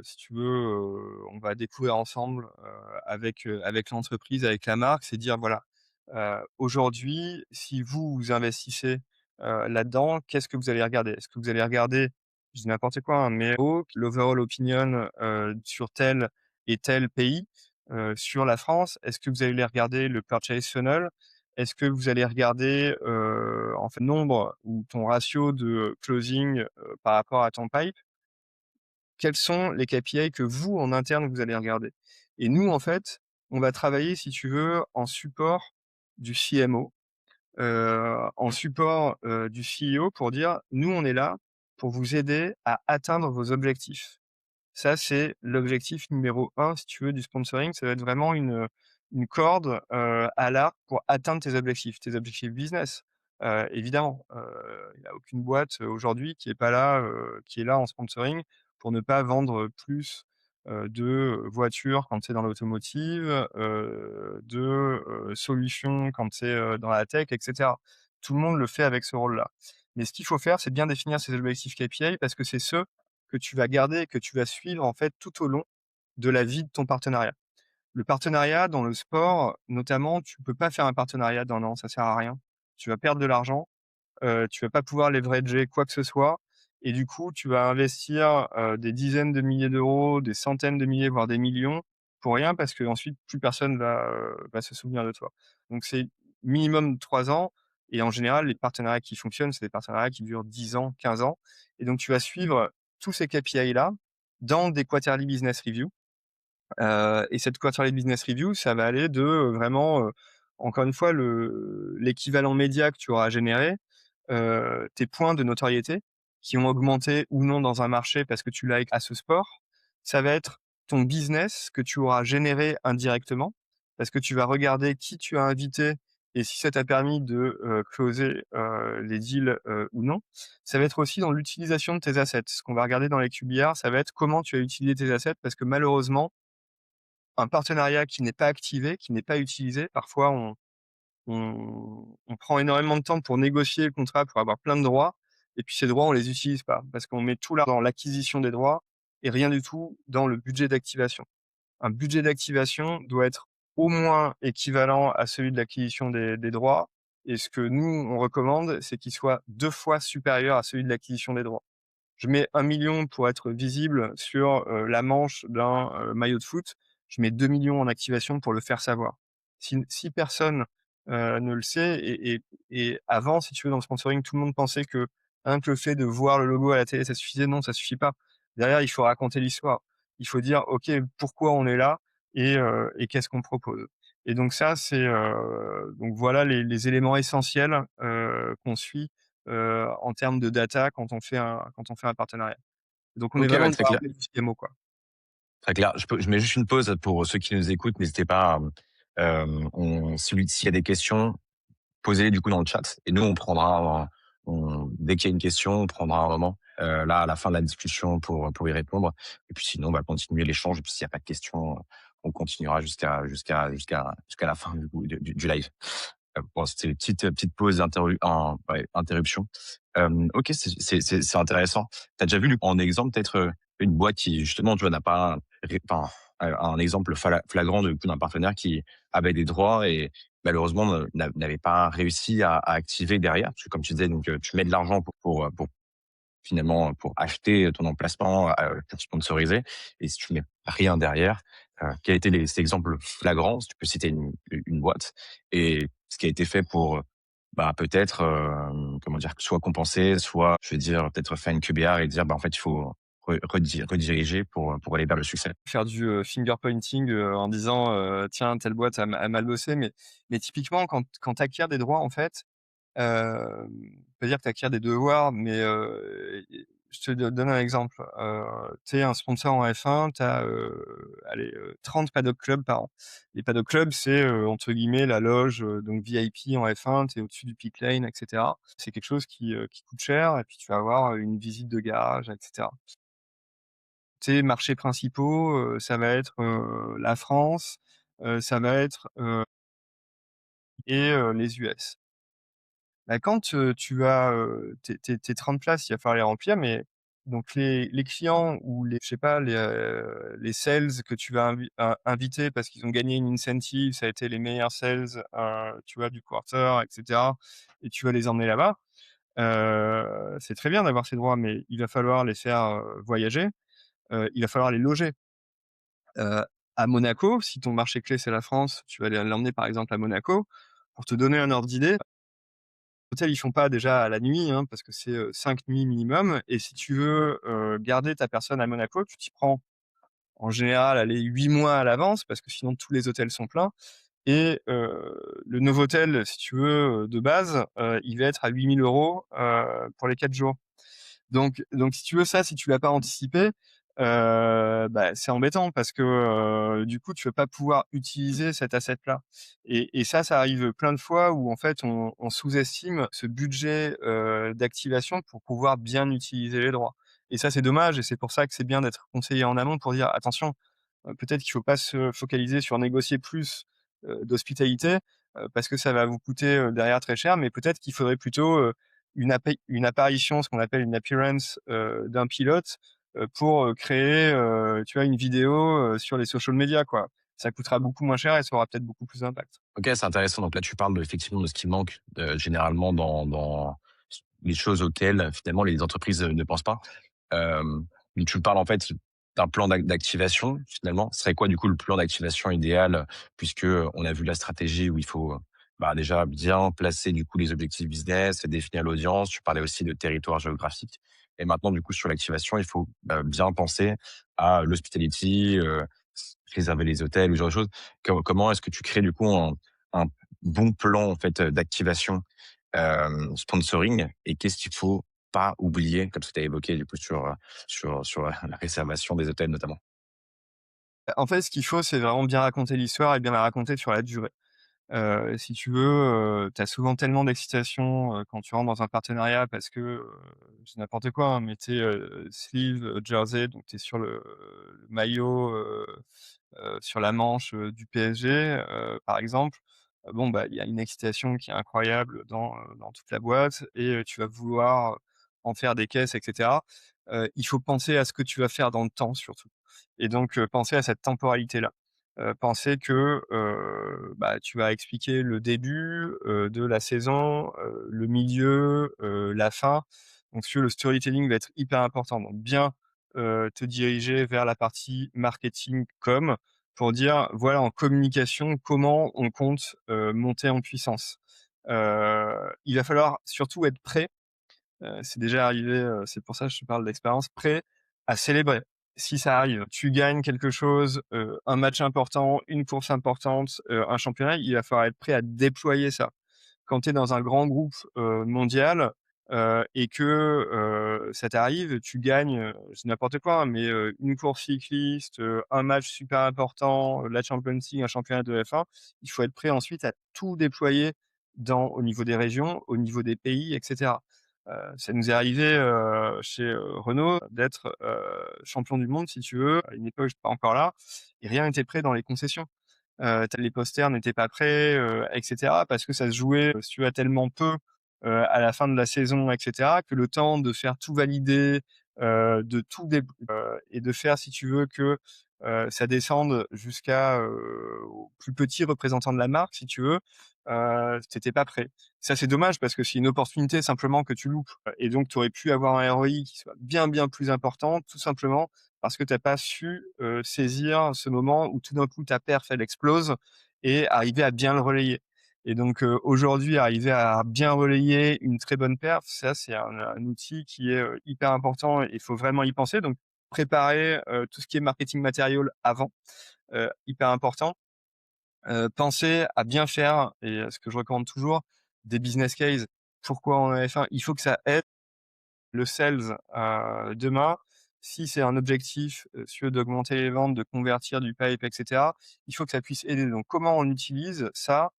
si tu veux, on va découvrir ensemble, avec l'entreprise, avec la marque. C'est dire voilà, aujourd'hui, si vous investissez, là-dedans, qu'est-ce que vous allez regarder? Est-ce que vous allez regarder, je dis n'importe quoi, hein, mais l'overall opinion, sur tel et tel pays, sur la France? Est-ce que vous allez regarder le purchase funnel? Est-ce que vous allez regarder, en fait, nombre ou ton ratio de closing, par rapport à ton pipe? Quels sont les KPI que vous, en interne, vous allez regarder? Et nous, en fait, on va travailler, si tu veux, en support du CMO, en support, du CEO pour dire: «Nous, on est là pour vous aider à atteindre vos objectifs». Ça, c'est l'objectif numéro un, si tu veux, du sponsoring. Ça va être vraiment une corde, à l'arc pour atteindre tes objectifs business. Évidemment, il y a aucune boîte, aujourd'hui qui est pas là, qui est là en sponsoring pour ne pas vendre plus, de voitures quand c'est dans l'automotive, solutions quand c'est, dans la tech et cetera. Tout le monde le fait avec ce rôle-là. Mais ce qu'il faut faire, c'est bien définir ses objectifs KPI parce que c'est ceux que tu vas garder et que tu vas suivre, en fait, tout au long de la vie de ton partenariat. Le partenariat dans le sport, notamment, tu peux pas faire un partenariat d'1 an, ça sert à rien. Tu vas perdre de l'argent, tu vas pas pouvoir leverager quoi que ce soit et du coup, tu vas investir, des dizaines de milliers d'euros, des centaines de milliers, voire des millions pour rien parce qu'ensuite plus personne va se souvenir de toi. Donc c'est minimum 3 ans et en général, les partenariats qui fonctionnent, c'est des partenariats qui durent 10 ans, 15 ans et donc tu vas suivre tous ces KPI là dans des quarterly business review. Et cette quarterly business review, ça va aller de, vraiment, encore une fois, l'équivalent média que tu auras généré, tes points de notoriété qui ont augmenté ou non dans un marché parce que tu likes à ce sport. Ça va être ton business que tu auras généré indirectement parce que tu vas regarder qui tu as invité et si ça t'a permis de, closer, les deals, ou non. Ça va être aussi dans l'utilisation de tes assets. Ce qu'on va regarder dans les QBR, ça va être comment tu as utilisé tes assets parce que malheureusement, un partenariat qui n'est pas activé, qui n'est pas utilisé, parfois on prend énormément de temps pour négocier le contrat, pour avoir plein de droits et puis ces droits, on les utilise pas parce qu'on met tout là dans l'acquisition des droits et rien du tout dans le budget d'activation. Un budget d'activation doit être au moins équivalent à celui de l'acquisition des droits, et ce que nous, on recommande, c'est qu'il soit 2 fois supérieur à celui de l'acquisition des droits. Je mets 1 million pour être visible sur, la manche d'un, maillot de foot. Je mets 2 millions en activation pour le faire savoir. Si personne, ne le sait, et avant, si tu veux, dans le sponsoring, tout le monde pensait que rien que le fait de voir le logo à la télé, ça suffisait. Non, ça suffit pas. Derrière, il faut raconter l'histoire. Il faut dire: «OK, pourquoi on est là et qu'est-ce qu'on propose?» Et donc ça, c'est, donc voilà les éléments essentiels, qu'on suit en termes de data quand on fait un partenariat. Donc on est
OK, ouais,
vraiment dans
très
la
clair.
du CMO, quoi.
Très clair. Je mets juste une pause pour ceux qui nous écoutent. N'hésitez pas, s'il y a des questions, posez-les du coup dans le chat et nous on prendra dès qu'il y a une question, on prendra un moment là à la fin de la discussion pour y répondre. Et puis sinon, on va continuer l'échange. Et puis s'il n'y a pas de questions, on continuera jusqu'à la fin du live. Bon, c'était une petite pause interruption. OK, c'est intéressant. Tu as déjà vu en exemple peut-être, une boîte qui justement, tu vois, n'a pas enfin, un exemple flagrant de d'un partenaire qui avait des droits et malheureusement n'avait pas réussi à activer derrière? Parce que comme tu disais, donc, tu mets de l'argent pour finalement, pour acheter ton emplacement, pour sponsoriser et si tu mets rien derrière, quels étaient ces exemples flagrants? Si tu peux citer une boîte et ce qui a été fait pour, bah, peut-être, comment dire? Soit compenser, soit, je vais dire, peut-être faire une QBR et dire: «Bah, en fait, il faut rediriger pour aller vers le succès».
Faire du, finger pointing, en disant, «Tiens, telle boîte a mal bossé», mais typiquement quand tu acquiers des droits, en fait, pas dire que tu acquiers des devoirs, mais, je te donne un exemple. Tu es un sponsor en F1, tu as, allez, 30 paddock clubs par an. Les paddock clubs, c'est, entre guillemets «la loge», donc VIP en F1, tu es au-dessus du pit lane et cetera. C'est quelque chose qui coûte cher, et puis tu vas avoir une visite de garage et cetera. Tes marchés principaux, ça va être, la France, ça va être, les US. Bah, quand, tu as, tes 30 places, il va falloir les remplir, mais donc les clients ou les je sais pas, les sales que tu vas inviter parce qu'ils ont gagné une incentive, ça a été les meilleurs sales, tu vois, du quarter et cetera, et tu vas les emmener là-bas. C'est très bien d'avoir ces droits, mais il va falloir les faire, voyager, il va falloir les loger. Heu, à Monaco, si ton marché clé, c'est la France, tu vas l'emmener par exemple à Monaco. Pour te donner un ordre d'idée, les hôtels, ils font pas déjà à la nuit, hein, parce que c'est, 5 nuits minimum, et si tu veux, garder ta personne à Monaco, tu t'y prends en général, allez, 8 mois à l'avance parce que sinon tous les hôtels sont pleins, et le Novotel, si tu veux, de base, il va être à 8 000 € pour les 4 jours. Donc si tu veux ça, si tu l'as pas anticipé, bah, c'est embêtant parce que, du coup, tu vas pas pouvoir utiliser cet asset-là, et ça arrive plein de fois où en fait on sous-estime ce budget, d'activation pour pouvoir bien utiliser les droits, et ça, c'est dommage, et c'est pour ça que c'est bien d'être conseillé en amont pour dire: «Attention, peut-être qu'il faut pas se focaliser sur négocier plus, d'hospitalité, parce que ça va vous coûter, derrière très cher, mais peut-être qu'il faudrait plutôt, une apparition, ce qu'on appelle une appearance, d'un pilote, pour, créer, tu vois, une vidéo, sur les social media, quoi. Ça coûtera beaucoup moins cher et ça aura peut-être beaucoup plus d'impact.
OK, c'est intéressant. Donc là, tu parles effectivement de ce qui manque, généralement dans les choses auxquelles finalement les entreprises, ne pensent pas. Donc tu parles en fait d'un plan d'activation finalement. Ce serait quoi du coup le plan d'activation idéal? Puisque, on a vu la stratégie où il faut, bah, déjà bien placer du coup les objectifs business, définir l'audience. Tu parlais aussi de territoire géographique et maintenant du coup sur l'activation, il faut, bien penser à l'hospitality, réserver les hôtels ou ce genre de choses. Comment est-ce que tu crées du coup un bon plan en fait, d'activation, sponsoring et qu'est-ce qu'il faut pas oublier, comme ce que tu as évoqué du coup sur la réservation des hôtels notamment?
En fait, ce qu'il faut, c'est vraiment bien raconter l'histoire et bien la raconter sur la durée. Si tu veux, tu as souvent tellement d'excitation, quand tu rentres dans un partenariat parce que, c'est n'importe quoi, hein, mais tu es, sleeve, jersey, donc tu es sur le maillot, sur la manche, du PSG, par exemple. Bon, bah, il y a une excitation qui est incroyable dans toute la boîte, et tu vas vouloir en faire des caisses et cetera. il faut penser à ce que tu vas faire dans le temps surtout et donc penser à cette temporalité-là. Penser que, bah, tu vas expliquer le début, de la saison, le milieu, la fin. Donc si tu veux, le storytelling va être hyper important. Donc bien, te diriger vers la partie marketing com pour dire: «Voilà, en communication, comment on compte, monter en puissance». Il va falloir surtout être prêt, c'est déjà arrivé, c'est pour ça que je te parle d'expérience, prêt à célébrer. Si ça arrive, tu gagnes quelque chose, un match important, une course importante, un championnat, il va falloir être prêt à déployer ça. Quand tu es dans un grand groupe, mondial, et que, ça t'arrive, tu gagnes, c'est n'importe quoi, hein, mais, une course cycliste, un match super important, la Champions League, un championnat de F1, il faut être prêt ensuite à tout déployer au niveau des régions, au niveau des pays et cetera. Ça nous est arrivé, chez, Renault d'être, champion du monde si tu veux, à une époque, j'étais pas encore là et rien n'était prêt dans les concessions. Tu Les posters n'étaient pas prêts, et cetera, parce que ça se jouait, si tu veux, à tellement peu, à la fin de la saison et cetera, que le temps de faire tout valider, de tout dé et de faire, si tu veux, que, ça descende jusqu'à, au plus petit représentant de la marque, si tu veux, tu pas prêt. Ça, c'est dommage parce que c'est une opportunité simplement que tu loupes et donc tu aurais pu avoir un ROI qui soit bien, bien plus important, tout simplement parce que tu as pas su, saisir ce moment où tout d'un coup ta perf elle explose et arriver à bien le relayer et donc aujourd'hui arriver à bien relayer une très bonne perf, ça c'est un outil qui est, hyper important et il faut vraiment y penser donc préparer, tout ce qui est marketing matériel avant, hyper important. Penser à bien faire et ce que je recommande toujours, des business case. Pourquoi on en F1? Il faut que ça aide le sales, demain, si c'est un objectif, si tu veux d'augmenter les ventes, de convertir du pipe et cetera, il faut que ça puisse aider. Donc comment on utilise ça,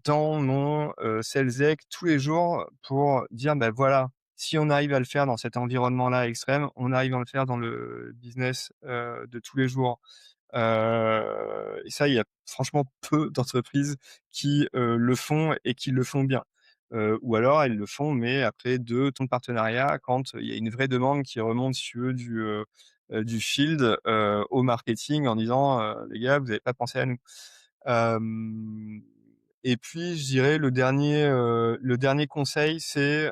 dans mon, sales deck tous les jours pour dire: «Bah, voilà, si on arrive à le faire dans cet environnement-là extrême, on arrive à le faire dans le business, de tous les jours». Et ça, il y a franchement peu d'entreprises qui, le font et qui le font bien. Ou alors elles le font, mais après 2 temps de partenariat quand, il y a une vraie demande qui remonte, si tu veux, du field, au marketing en disant: «Les gars, vous avez pas pensé à nous». Hem Et puis je dirais le dernier conseil, c'est,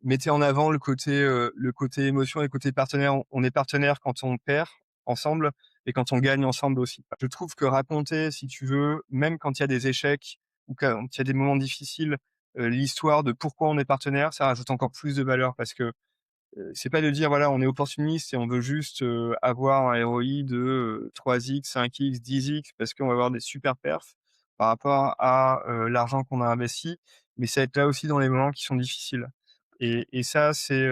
mettez en avant le côté émotion et le côté partenaire. On est partenaire quand on perd ensemble et quand on gagne ensemble aussi. Je trouve que raconter, si tu veux, même quand il y a des échecs ou quand il y a des moments difficiles, l'histoire de pourquoi on est partenaire, ça rajoute encore plus de valeur parce que c'est pas de dire voilà, on est opportuniste et on veut juste, avoir un ROI de, 3x, 5x, 10x parce qu'on va avoir des super perfs par rapport à, l'argent qu'on a investi, mais ça va être là aussi dans les moments qui sont difficiles et ça c'est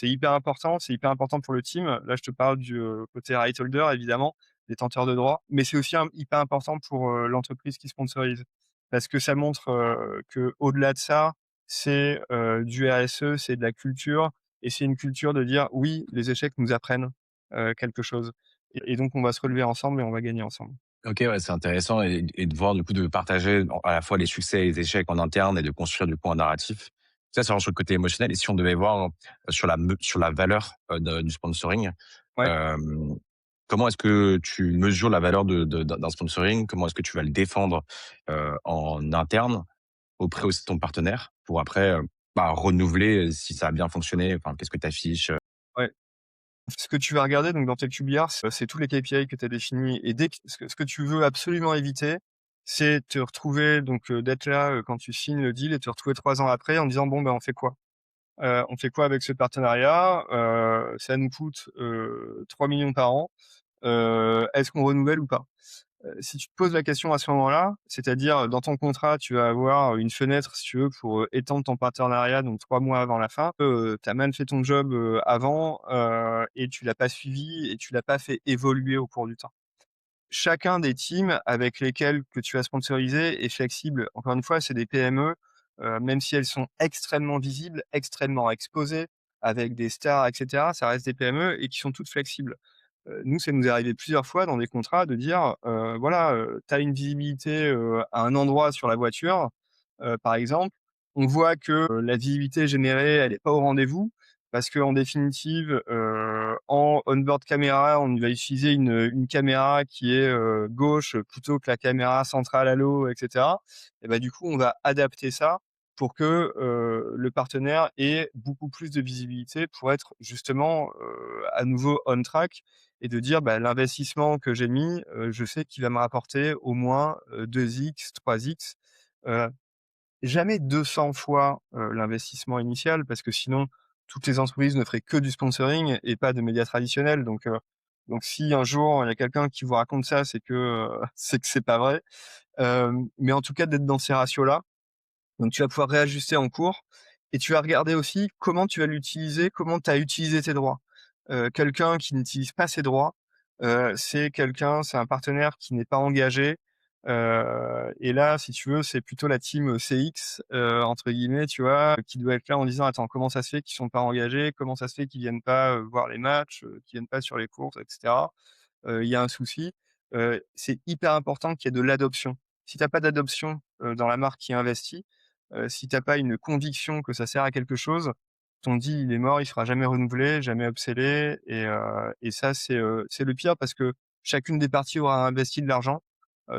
hyper important, c'est hyper important pour le team. Là, je te parle du, côté right holder évidemment, détenteur de droits, mais c'est aussi hyper important pour, l'entreprise qui sponsorise. Parce que ça montre, qu'au-delà de ça, c'est, du RSE, c'est de la culture et c'est une culture de dire: «Oui, les échecs nous apprennent, quelque chose et donc on va se relever ensemble et on va gagner ensemble».
OK, ouais, c'est intéressant et de voir du coup de partager à la fois les succès et les échecs en interne et de construire du coup un narratif. Ça, c'est vraiment sur le côté émotionnel et si on devait voir, sur la valeur, du sponsoring,
Ouais.
hem, comment est-ce que tu mesures la valeur d'un sponsoring? Comment est-ce que tu vas le défendre, en interne auprès aussi de ton partenaire pour après, bah, renouveler, si ça a bien fonctionné? Enfin, qu'est-ce que tu affiches?
Ouais. Ce que tu vas regarder donc dans tes QBR, c'est tous les KPI que tu as définis et dès que ce que tu veux absolument éviter, c'est te retrouver donc, d'être là, quand tu signes le deal et te retrouver 3 ans après en disant: «Bon, ben, on fait quoi? On fait quoi avec ce partenariat? Ça nous coûte, 3 000 000 par an. Est-ce qu'on renouvelle ou pas?» Si tu te poses la question à ce moment-là, c'est-à-dire dans ton contrat, tu vas avoir une fenêtre, si tu veux, pour, étendre ton partenariat, donc 3 mois avant la fin. Tu as mal fait ton job, avant, et tu l'as pas suivi et tu l'as pas fait évoluer au cours du temps. Chacun des teams avec lesquels que tu vas sponsoriser est flexible. Encore une fois, c'est des PME, même si elles sont extrêmement visibles, extrêmement exposées, avec des stars et cetera, ça reste des PME et qui sont toutes flexibles. Nous, ça nous est arrivé plusieurs fois dans des contrats de dire, voilà, tu as une visibilité, à un endroit sur la voiture, par exemple. On voit que, la visibilité générée, elle est pas au rendez-vous. Parce qu'en définitive, en on-board caméra, on va utiliser une caméra qui est, gauche plutôt que la caméra centrale à l'eau et cetera. Et bah, du coup, on va adapter ça pour que, le partenaire ait beaucoup plus de visibilité pour être justement, à nouveau on track et de dire: «Bah, l'investissement que j'ai mis, je sais qu'il va me rapporter au moins, 2x, 3x». Heu Jamais 200 fois, l'investissement initial parce que sinon toutes les entreprises ne feraient que du sponsoring et pas de médias traditionnels donc si un jour il y a quelqu'un qui vous raconte ça, c'est que, c'est que c'est pas vrai. Mais en tout cas d'être dans ces ratios-là, donc tu vas pouvoir réajuster en cours et tu vas regarder aussi comment tu vas l'utiliser, comment tu as utilisé tes droits. Quelqu'un qui n'utilise pas ses droits, c'est un partenaire qui n'est pas engagé, et là, si tu veux, c'est plutôt la team, «CX», entre guillemets, tu vois? Qui doit être là en disant: «Attends, comment ça se fait qu'ils sont pas engagés? Comment ça se fait qu'ils viennent pas, voir les matchs, qu'ils viennent pas sur les courses et cetera?» Il y a un souci. C'est hyper important qu'il y ait de l'adoption. Si tu as pas d'adoption, dans la marque qui investit, si tu as pas une conviction que ça sert à quelque chose, ton deal, il est mort, il sera jamais renouvelé, jamais upsellé et ça, c'est le pire parce que chacune des parties aura investi de l'argent,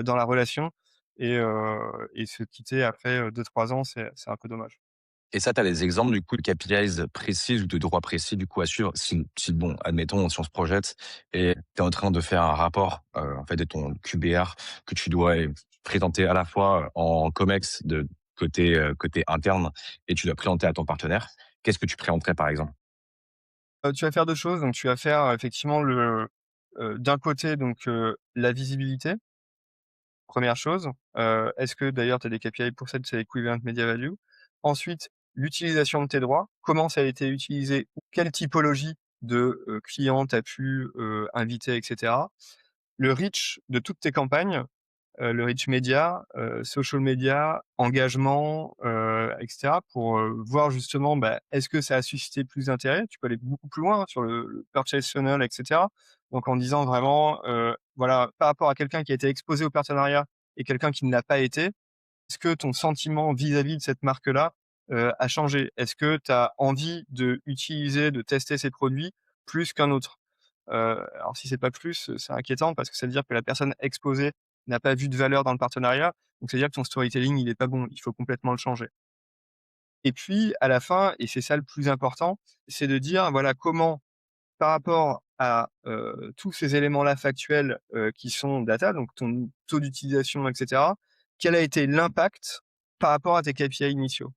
dans la relation et se quitter après, 2-3 ans, c'est un peu dommage.
Et ça, tu as des exemples du coup de KPIs précis ou de droits précis du coup à suivre? Si bon, admettons, si on se projette et tu es en train de faire un rapport, en fait de ton QBR que tu dois présenter à la fois en COMEX de côté interne et tu dois présenter à ton partenaire. Qu'est-ce que tu présenterais par exemple?
Tu vas faire 2 choses, donc tu vas faire, effectivement d'un côté donc la visibilité. Première chose, est-ce que d'ailleurs tu as des KPI pour ça, c'est Equivalent Media Value? Ensuite, l'utilisation de tes droits, comment ça a été utilisé? Ou quelle typologie de, clients tu as pu, inviter et cetera? Le reach de toutes tes campagnes, le reach média, social media, engagement, et cetera pour, voir justement, bah, est-ce que ça a suscité plus d'intérêt? Tu peux aller beaucoup plus loin, hein, sur le purchase funnel et cetera. Donc en disant vraiment, voilà, par rapport à quelqu'un qui a été exposé au partenariat et quelqu'un qui ne l'a pas été, est-ce que ton sentiment vis-à-vis de cette marque-là, a changé? Est-ce que tu as envie de utiliser, de tester ces produits plus qu'un autre? Alors si c'est pas plus, c'est inquiétant parce que ça veut dire que la personne exposée n'a pas vu de valeur dans le partenariat, donc ça veut dire que ton storytelling, il est pas bon, il faut complètement le changer. Et puis à la fin, et c'est ça le plus important, c'est de dire voilà comment par rapport à, tous ces éléments-là factuels, qui sont data, donc ton taux d'utilisation et cetera, quel a été l'impact par rapport à tes KPI initiaux?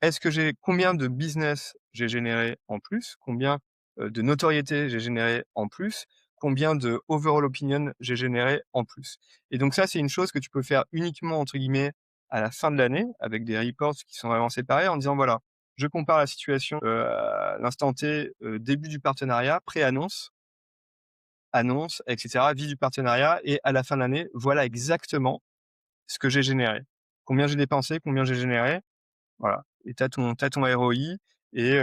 Est-ce que j'ai combien de business j'ai généré en plus? Combien, de notoriété j'ai généré en plus? Combien de overall opinion j'ai généré en plus? Et donc ça, c'est une chose que tu peux faire uniquement entre guillemets «à la fin de l'année» avec des reports qui sont vraiment séparés en disant: «Voilà, je compare la situation, à l'instant T, début du partenariat, pré-annonce, annonce et cetera, vie du partenariat et à la fin de l'année, voilà exactement ce que j'ai généré. Combien j'ai dépensé, combien j'ai généré». Voilà, et tu as ton ROI et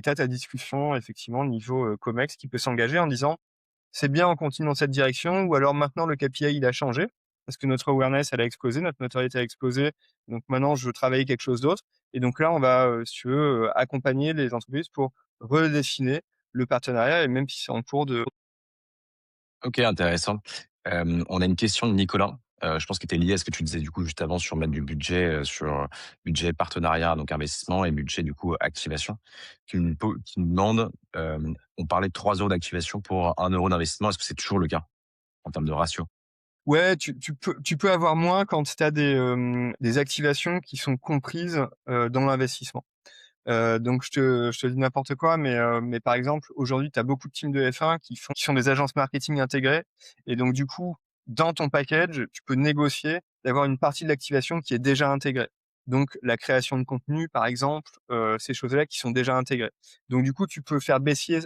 tu as ta discussion effectivement niveau, COMEX qui peut s'engager en disant: «C'est bien, on continue dans cette direction» ou alors: «Maintenant le KPI il a changé parce que notre awareness elle a explosé, notre notoriété a explosé, donc maintenant je veux travailler quelque chose d'autre» et donc là on va, si tu veux, accompagner les entreprises pour redessiner le partenariat et même si c'est en cours de
OK, intéressant. On a une question de Nicolas, je pense qui était liée à ce que tu disais du coup juste avant sur mettre du budget, sur budget partenariat, donc investissement et budget du coup activation. Qui nous demande, on parlait de 3 € d'activation pour 1 € d'investissement. Est-ce que c'est toujours le cas en termes de ratio?
ouais, tu peux avoir moins quand tu as des activations qui sont comprises, dans l'investissement. Donc je te dis n'importe quoi, mais par exemple, aujourd'hui, tu as beaucoup de teams de F1 qui sont des agences marketing intégrées et donc du coup, dans ton package, tu peux négocier d'avoir une partie de l'activation qui est déjà intégrée. Donc la création de contenu, par exemple, ces choses-là qui sont déjà intégrées. Donc du coup, tu peux faire baisser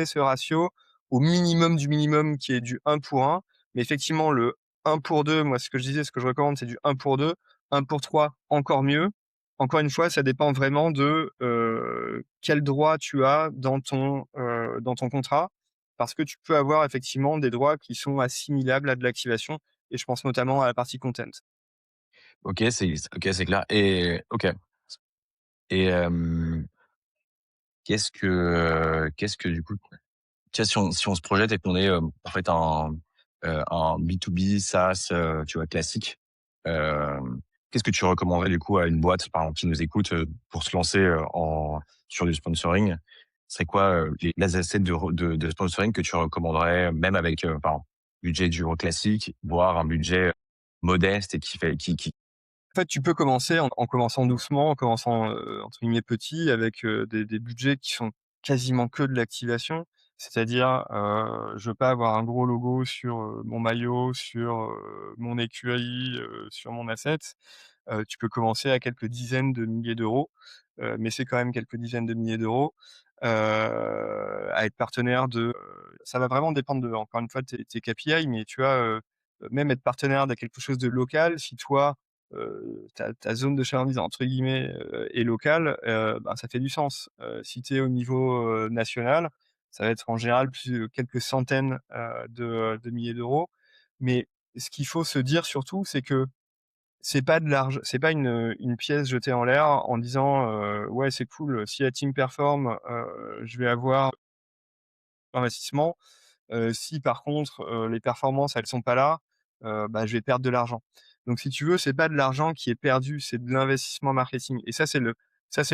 ce ratio au minimum du minimum qui est du 1 pour 1. Mais effectivement, le 1 pour 2, moi, ce que je disais, ce que je recommande, c'est du 1 pour 2. 1 pour 3, encore mieux. Encore une fois, ça dépend vraiment de, quel droit tu as dans ton contrat. Parce que tu peux avoir effectivement des droits qui sont assimilables à de l'activation et je pense notamment à la partie content.
OK, c'est clair et OK et qu'est-ce que du coup, tu vois, si on se projette et qu'on est, en fait un B2B SaaS, tu vois, classique, qu'est-ce que tu recommanderais du coup à une boîte, par exemple, qui nous écoute, pour se lancer, sur du sponsoring? C'est quoi, les assets de sponsoring que tu recommanderais, même avec, par exemple, budget du classique, voire un budget modeste et qui fait qui
En fait, tu peux commencer en commençant doucement, en commençant, entre guillemets «petit» avec, des budgets qui sont quasiment que de l'activation. C'est-à-dire, je veux pas avoir un gros logo sur, mon maillot, sur, mon écurie, sur mon asset. Tu peux commencer à quelques dizaines de milliers d'euros, mais c'est quand même quelques dizaines de milliers d'euros, à être partenaire de, ça va vraiment dépendre de, encore une fois, tes KPI, mais tu vois, même être partenaire de quelque chose de local, si toi, ta «zone de chalandise» entre guillemets, est locale, ben, ça fait du sens. Si tu es au niveau, national, ça va être en général quelques centaines, de milliers d'euros. Mais ce qu'il faut se dire surtout, c'est que c'est pas une pièce jetée en l'air en disant, «Ouais, c'est cool, si la team performe, je vais avoir l'investissement». Si par contre, les performances, elles sont pas là, bah, je vais perdre de l'argent. Donc si tu veux, c'est pas de l'argent qui est perdu, c'est de l'investissement marketing et ça c'est le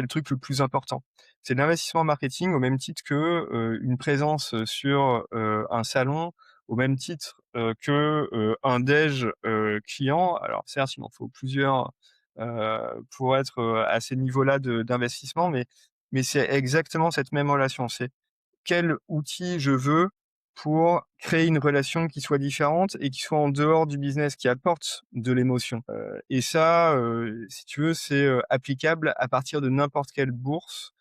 truc le plus important. C'est de l'investissement marketing au même titre que, une présence, sur, un salon, au même titre, que, un déj, client. Alors certes, il en faut plusieurs, pour être, à ces niveaux-là d'investissement, mais c'est exactement cette même relation. C'est quel outil je veux pour créer une relation qui soit différente et qui soit en dehors du business, qui apporte de l'émotion. Et ça, si tu veux, c'est, applicable à partir de n'importe quelle bourse.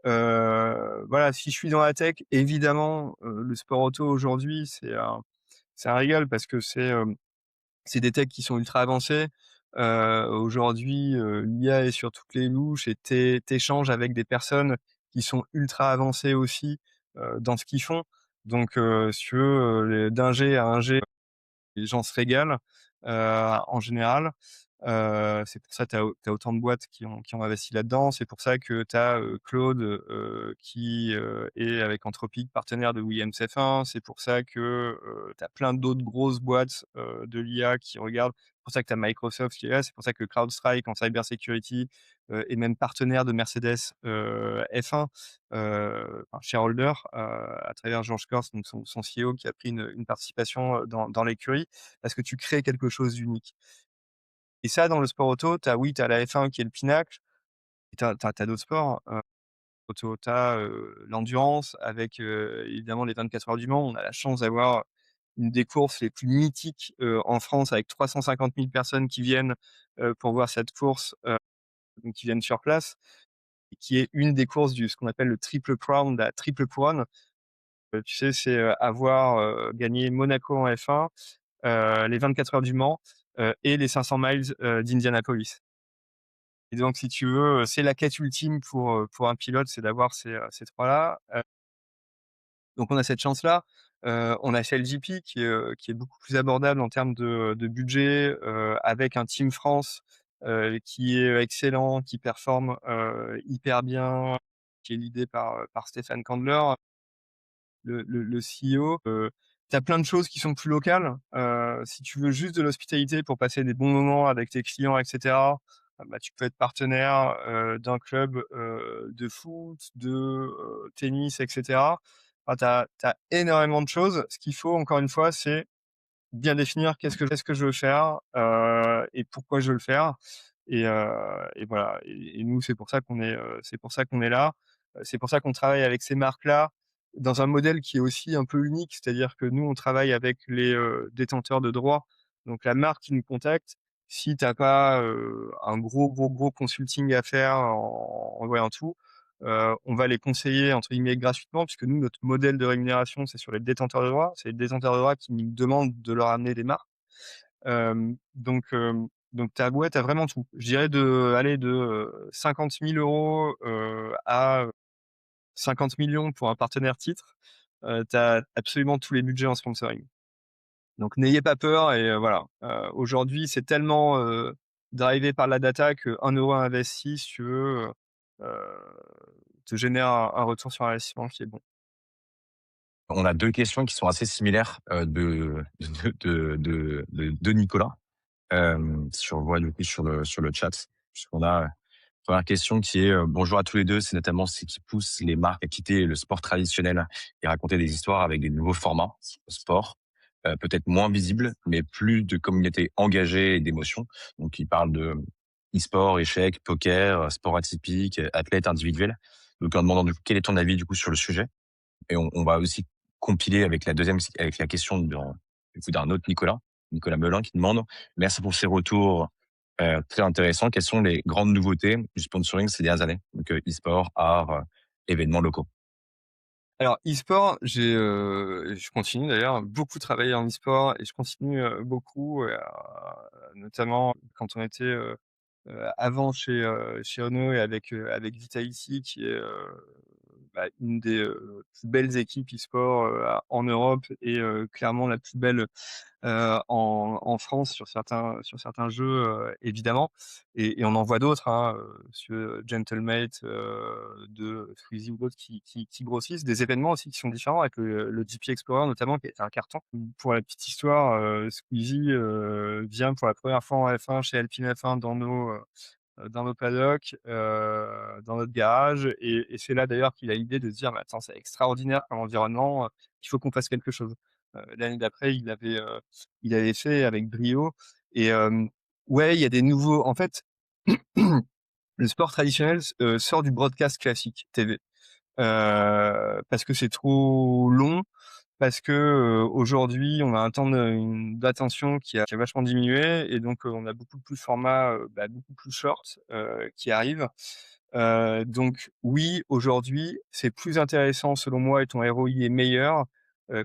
Voilà, si je suis dans la tech, évidemment, le sport auto aujourd'hui, c'est un régal parce que c'est des techs qui sont ultra avancés. Aujourd'hui, l'IA est sur toutes les louches et t'échanges avec des personnes qui sont ultra avancées aussi, dans ce qu'ils font. Donc, si tu veux, d'ingé à ingé, les gens se régalent, en général. C'est pour ça que tu as autant de boîtes qui ont investi là-dedans. C'est pour ça que tu as, Claude, qui, est avec Anthropic, partenaire de Williams F1. C'est pour ça que, tu as plein d'autres grosses boîtes, de l'IA qui regardent. C'est pour ça que tu as Microsoft qui est là. C'est pour ça que CrowdStrike en cybersecurity, est même partenaire de Mercedes, F1, enfin shareholder, à travers George Kors, donc son CEO qui a pris une participation, dans l'écurie, parce que tu crées quelque chose d'unique. Et ça, dans le sport auto, tu as oui, tu as la F1 qui est le pinacle et tu as d'autres sports, auto. Tu as, l'endurance avec, évidemment les 24 heures du Mans. On a la chance d'avoir une des courses les plus mythiques, en France avec 350 000 personnes qui viennent, pour voir cette course, donc qui viennent sur place et qui est une des courses du ce qu'on appelle le Triple Crown, la triple couronne. Tu sais, c'est, avoir, gagné Monaco en F1, les 24 heures du Mans, et les 500 miles, d'Indianapolis. Et donc si tu veux, c'est la quête ultime pour un pilote, c'est d'avoir ces 3-là. Donc on a cette chance-là. On a CLJP qui est beaucoup plus abordable en termes de budget, avec un Team France, qui est excellent, qui performe, hyper bien, qui est leadé par Stéphane Candler, le CEO. Tu as plein de choses qui sont plus locales. Si tu veux juste de l'hospitalité pour passer des bons moments avec tes clients et cetera, bah, tu peux être partenaire, d'un club, de foot, de, tennis et cetera. Enfin, tu as énormément de choses. Ce qu'il faut encore une fois, c'est bien définir qu'est-ce que je veux faire, et pourquoi je veux le faire et voilà et nous, c'est pour ça qu'on est là. C'est pour ça qu'on travaille avec ces marques-là dans un modèle qui est aussi un peu unique. C'est-à-dire que nous, on travaille avec les, détenteurs de droits. Donc la marque qui nous contacte, si tu as pas, un gros consulting à faire ouais, en tout, on va les conseiller entre guillemets «gratuitement» puisque nous, notre modèle de rémunération, c'est sur les détenteurs de droits. C'est les détenteurs de droits qui nous demandent de leur amener des marques. Donc tu as ouais, tu as vraiment tout. Je dirais de 50 000 € à 50 millions pour un partenaire titre. Tu as absolument tous les budgets en sponsoring. Donc n'ayez pas peur et voilà. Aujourd'hui, c'est tellement, drivé par la data qu'1 € investi, si tu veux, heu te génère un retour sur investissement qui est bon.
On a 2 questions qui sont assez similaires, de Nicolas. Sur voit du coup sur le chat. Puisqu'on a, 1 question qui est, «Bonjour à tous les 2. C'est notamment ce qui pousse les marques à quitter le sport traditionnel et raconter des histoires avec des nouveaux formats sport, peut-être moins visibles, mais plus de communautés engagées et d'émotions». Donc il parle de e-sport, échecs, poker, sport atypique, athlètes individuels. Donc en demandant du coup quel est ton avis du coup sur le sujet? Et on va aussi compiler avec la deuxième, avec la question du coup d'un autre Nicolas, Nicolas Melin qui demande: «Merci pour ces retours, très intéressants. Quelles sont les grandes nouveautés du sponsoring ces dernières années?» Donc, e-sport, art, événements locaux.
Alors e-sport, je continue d'ailleurs beaucoup travailler en e-sport et je continue, beaucoup, notamment quand on était, avant chez Ono et avec Vitality qui est, une des, plus belles équipes e-sport, en Europe et clairement la plus belle en France sur certains jeux, évidemment et on en voit d'autres, hein, sur Gentlemate, de Squeezie ou d'autres qui grossissent. Des événements aussi qui sont différents avec le GP Explorer notamment qui a été un carton. Pour la petite histoire, Squeezie, vient pour la première fois en F1 chez Alpine F1 dans nos paddocks, dans notre garage et c'est là d'ailleurs qu'il a l'idée de se dire: «Mais attends, c'est extraordinaire comme environnement, il faut qu'on fasse quelque chose». L'année d'après, il avait fait avec brio et ouais, il y a des nouveaux en fait, le sport traditionnel sort du broadcast classique TV, parce que c'est trop long, parce que, aujourd'hui, on a un temps d'attention qui a vachement diminué et donc, on a beaucoup plus de formats, beaucoup plus short, qui arrivent. Donc oui, aujourd'hui, c'est plus intéressant selon moi et ton ROI est meilleur,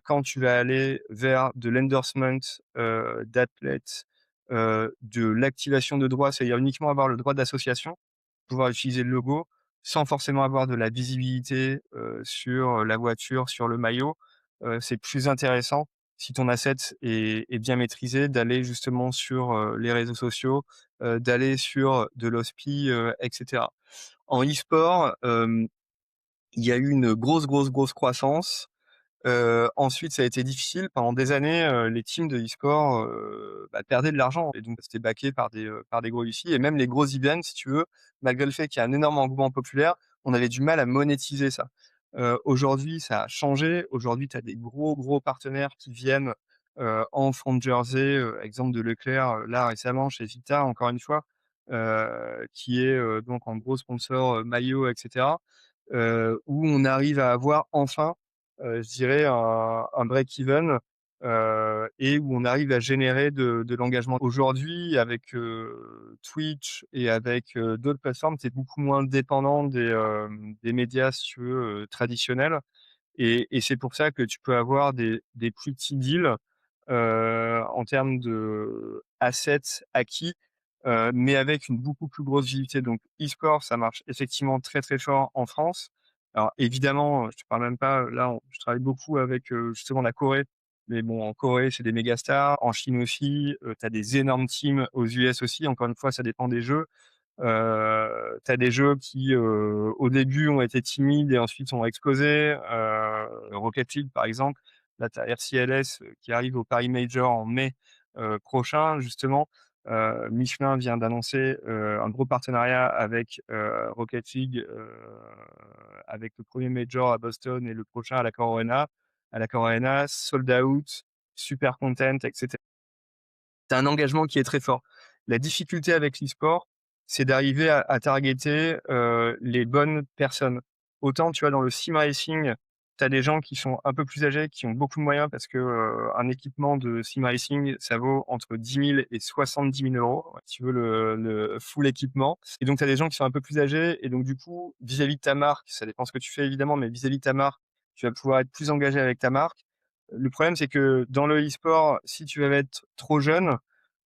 quand tu vas aller vers de l'endorsement, d'athlètes, de l'activation de droits, c'est-à-dire uniquement avoir le droit d'association, pouvoir utiliser le logo, sans forcément avoir de la visibilité, sur la voiture, sur le maillot. C'est plus intéressant si ton asset est bien maîtrisé, d'aller justement sur, les réseaux sociaux, d'aller sur de l'hospi, et cetera. En e-sport, il y a eu une grosse croissance. Ensuite, ça a été difficile. Pendant des années, les teams de e-sport, perdaient de l'argent et donc c'était backé par des gros UC et même les gros events, si tu veux, malgré le fait qu'il y a un énorme engouement populaire, on avait du mal à monétiser ça. Aujourd'hui, ça a changé. Aujourd'hui, tu as des gros partenaires qui viennent, en front jersey, exemple de Leclerc, là récemment chez Vita encore une fois, qui est, donc en gros sponsor, maillot et cetera, où on arrive à avoir enfin je dirais un break even, et où on arrive à générer de l'engagement. Aujourd'hui avec, Twitch et avec, d'autres plateformes, tu es beaucoup moins dépendant des médias si tu veux, traditionnels et c'est pour ça que tu peux avoir des plus petits deals, en termes d'assets acquis, mais avec une beaucoup plus grosse visibilité. Donc e-sport, ça marche effectivement très fort en France. Alors évidemment, je te parle même pas, là, je travaille beaucoup avec, justement la Corée, mais bon, en Corée, c'est des méga stars. En Chine aussi, tu as des énormes teams aux US aussi. Encore une fois, ça dépend des jeux. Tu as des jeux qui, au début ont été timides et ensuite ont explosé, Rocket League par exemple. Là, tu as RCLS, qui arrive au Paris Major en mai, prochain justement. Michelin vient d'annoncer, un gros partenariat avec, Rocket League, avec le premier major à Boston et le prochain à l'Accor Arena. À l'Accor Arena, sold out, super content et cetera. Tu as un engagement qui est très fort. La difficulté avec l'e-sport, c'est d'arriver à targeter, les bonnes personnes. Autant, tu vois, dans le sim racing, tu as des gens qui sont un peu plus âgés, qui ont beaucoup de moyens parce que, un équipement de sim racing, ça vaut entre 10 000 et 70 000 €, si tu veux le full équipement et donc tu as des gens qui sont un peu plus âgés et donc du coup, vis-à-vis de ta marque, ça dépend ce que tu fais évidemment, mais vis-à-vis de ta marque, tu vas pouvoir être plus engagé avec ta marque. Le problème, c'est que dans le e-sport, si tu vas être trop jeune,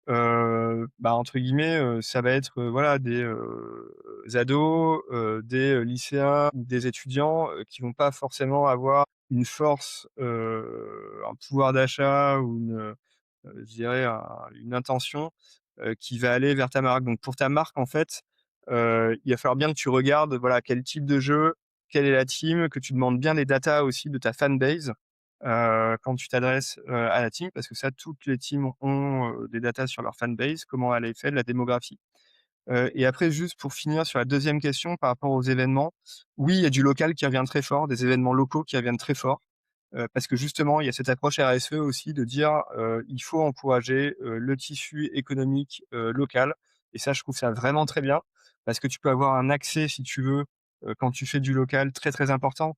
entre guillemets, ça va être, voilà des, ados, des, lycéens ou des étudiants, qui vont pas forcément avoir une force, un pouvoir d'achat ou je dirais une intention, qui va aller vers ta marque. Donc pour ta marque, en fait, il va falloir bien que tu regardes, voilà, quel type de jeu, quelle est la team, que tu demandes bien les datas aussi de ta fanbase, quand tu t'adresses, à la team parce que ça, toutes les teams ont, des datas sur leur fanbase, comment elle est faite, la démographie. Et après juste pour finir sur la deuxième question par rapport aux événements, oui, il y a du local qui revient très fort, des événements locaux qui reviennent très fort, parce que justement, il y a cette approche RSE aussi de dire, il faut encourager, le tissu économique, local et ça, je trouve ça vraiment très bien parce que tu peux avoir un accès, si tu veux, quand tu fais du local très, très important.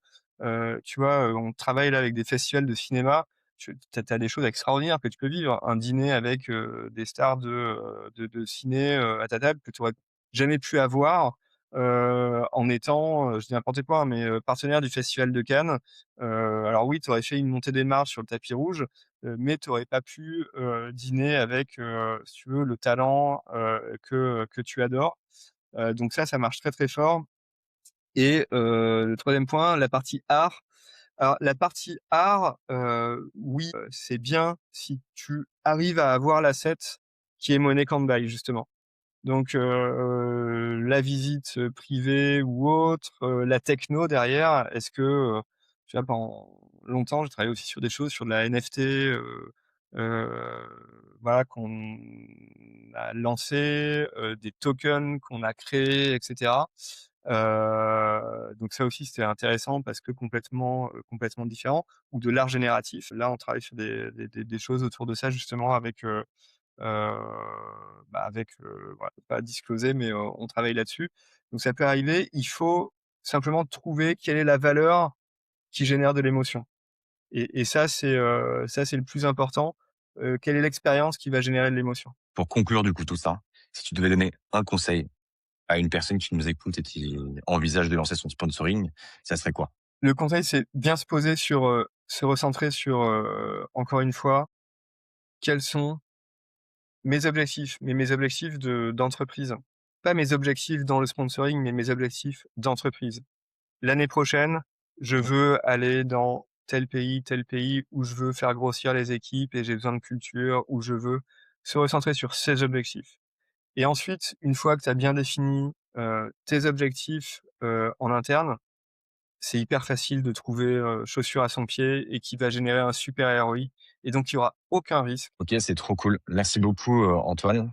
Tu vois, on travaille là avec des festivals de cinéma, tu as des choses extraordinaires que tu peux vivre. Un dîner avec, des stars de ciné, à ta table que tu aurais jamais pu avoir, en étant, je dis n'importe quoi, hein, mais, partenaire du festival de Cannes. Alors oui, tu aurais fait une montée des marches sur le tapis rouge, mais tu aurais pas pu, dîner avec, si tu veux, le talent, que tu adores. Donc ça marche très, très fort et le troisième point, la partie art. Alors la partie art, oui, c'est bien si tu arrives à avoir l'asset qui est money can't buy justement. Donc la visite, privée ou autre, la techno derrière, est-ce que, tu vois, pendant longtemps, j'ai travaillé aussi sur des choses, sur de la NFT, heu, voilà, qu'on a lancé, des tokens qu'on a créés et cetera. Donc ça aussi, c'était intéressant parce que complètement différent ou de l'art génératif. Là, on travaille sur des choses autour de ça justement avec, Heu, avec, voilà, pas discloser, mais, on travaille là-dessus. Donc ça peut arriver, il faut simplement trouver quelle est la valeur qui génère de l'émotion et ça, c'est le plus important. Quelle est l'expérience qui va générer de l'émotion?
Pour conclure du coup tout ça, si tu devais donner un conseil à une personne qui nous écoute et qui envisage de lancer son sponsoring, ça serait quoi?
Le conseil, c'est bien se poser sur, se recentrer sur, encore une fois, quels sont mes objectifs, mais mes objectifs d'entreprise. Pas mes objectifs dans le sponsoring, mais mes objectifs d'entreprise. L'année prochaine, je veux aller dans tel pays où je veux faire grossir les équipes et j'ai besoin de culture, où je veux se recentrer sur ces objectifs. Et ensuite, une fois que tu as bien défini, tes objectifs, en interne, c'est hyper facile de trouver, chaussure à son pied et qui va générer un super ROI et donc il y aura aucun risque.
OK, c'est trop cool. Merci beaucoup, Antoine.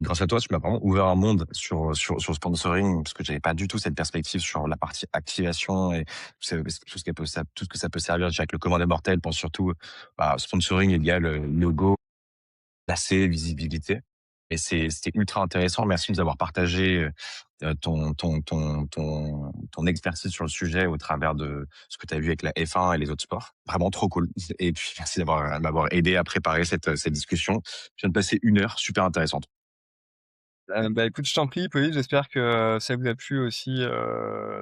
Grâce à toi, tu m'as vraiment ouvert un monde sur le sponsoring, parce que j'avais pas du tout cette perspective sur la partie activation et tout ce que ça peut servir. Déjà avec le commun des mortels, pense surtout, bah, sponsoring égale, logo, placé, visibilité et c'était ultra intéressant. Merci de nous avoir partagé, ton expertise sur le sujet au travers de ce que tu as vu avec la F1 et les autres sports. Vraiment trop cool et puis merci m'avoir aidé à préparer cette discussion. Je viens de passer 1 heure super intéressante.
Bah, écoute, je t'en prie, Pauline, j'espère que ça vous a plu aussi,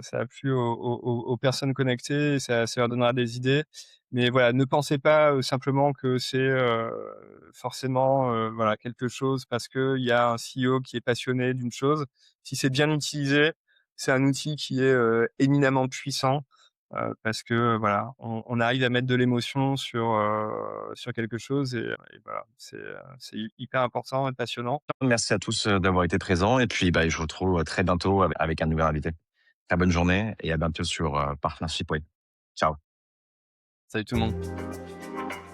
ça a plu aux personnes connectées et ça leur donnera des idées. Mais voilà, ne pensez pas, simplement que c'est, forcément, voilà, quelque chose parce qu'il y a un CEO qui est passionné d'une chose. Si c'est bien utilisé, c'est un outil qui est, éminemment puissant, parce que, voilà, on arrive à mettre de l'émotion sur quelque chose et voilà, c'est hyper important et passionnant.
Merci à tous, d'avoir été présents et puis, bah, je vous retrouve très bientôt avec un nouvel invité. Très bonne journée et à bientôt sur, Partnership Way. Ciao.
Salut tout le monde.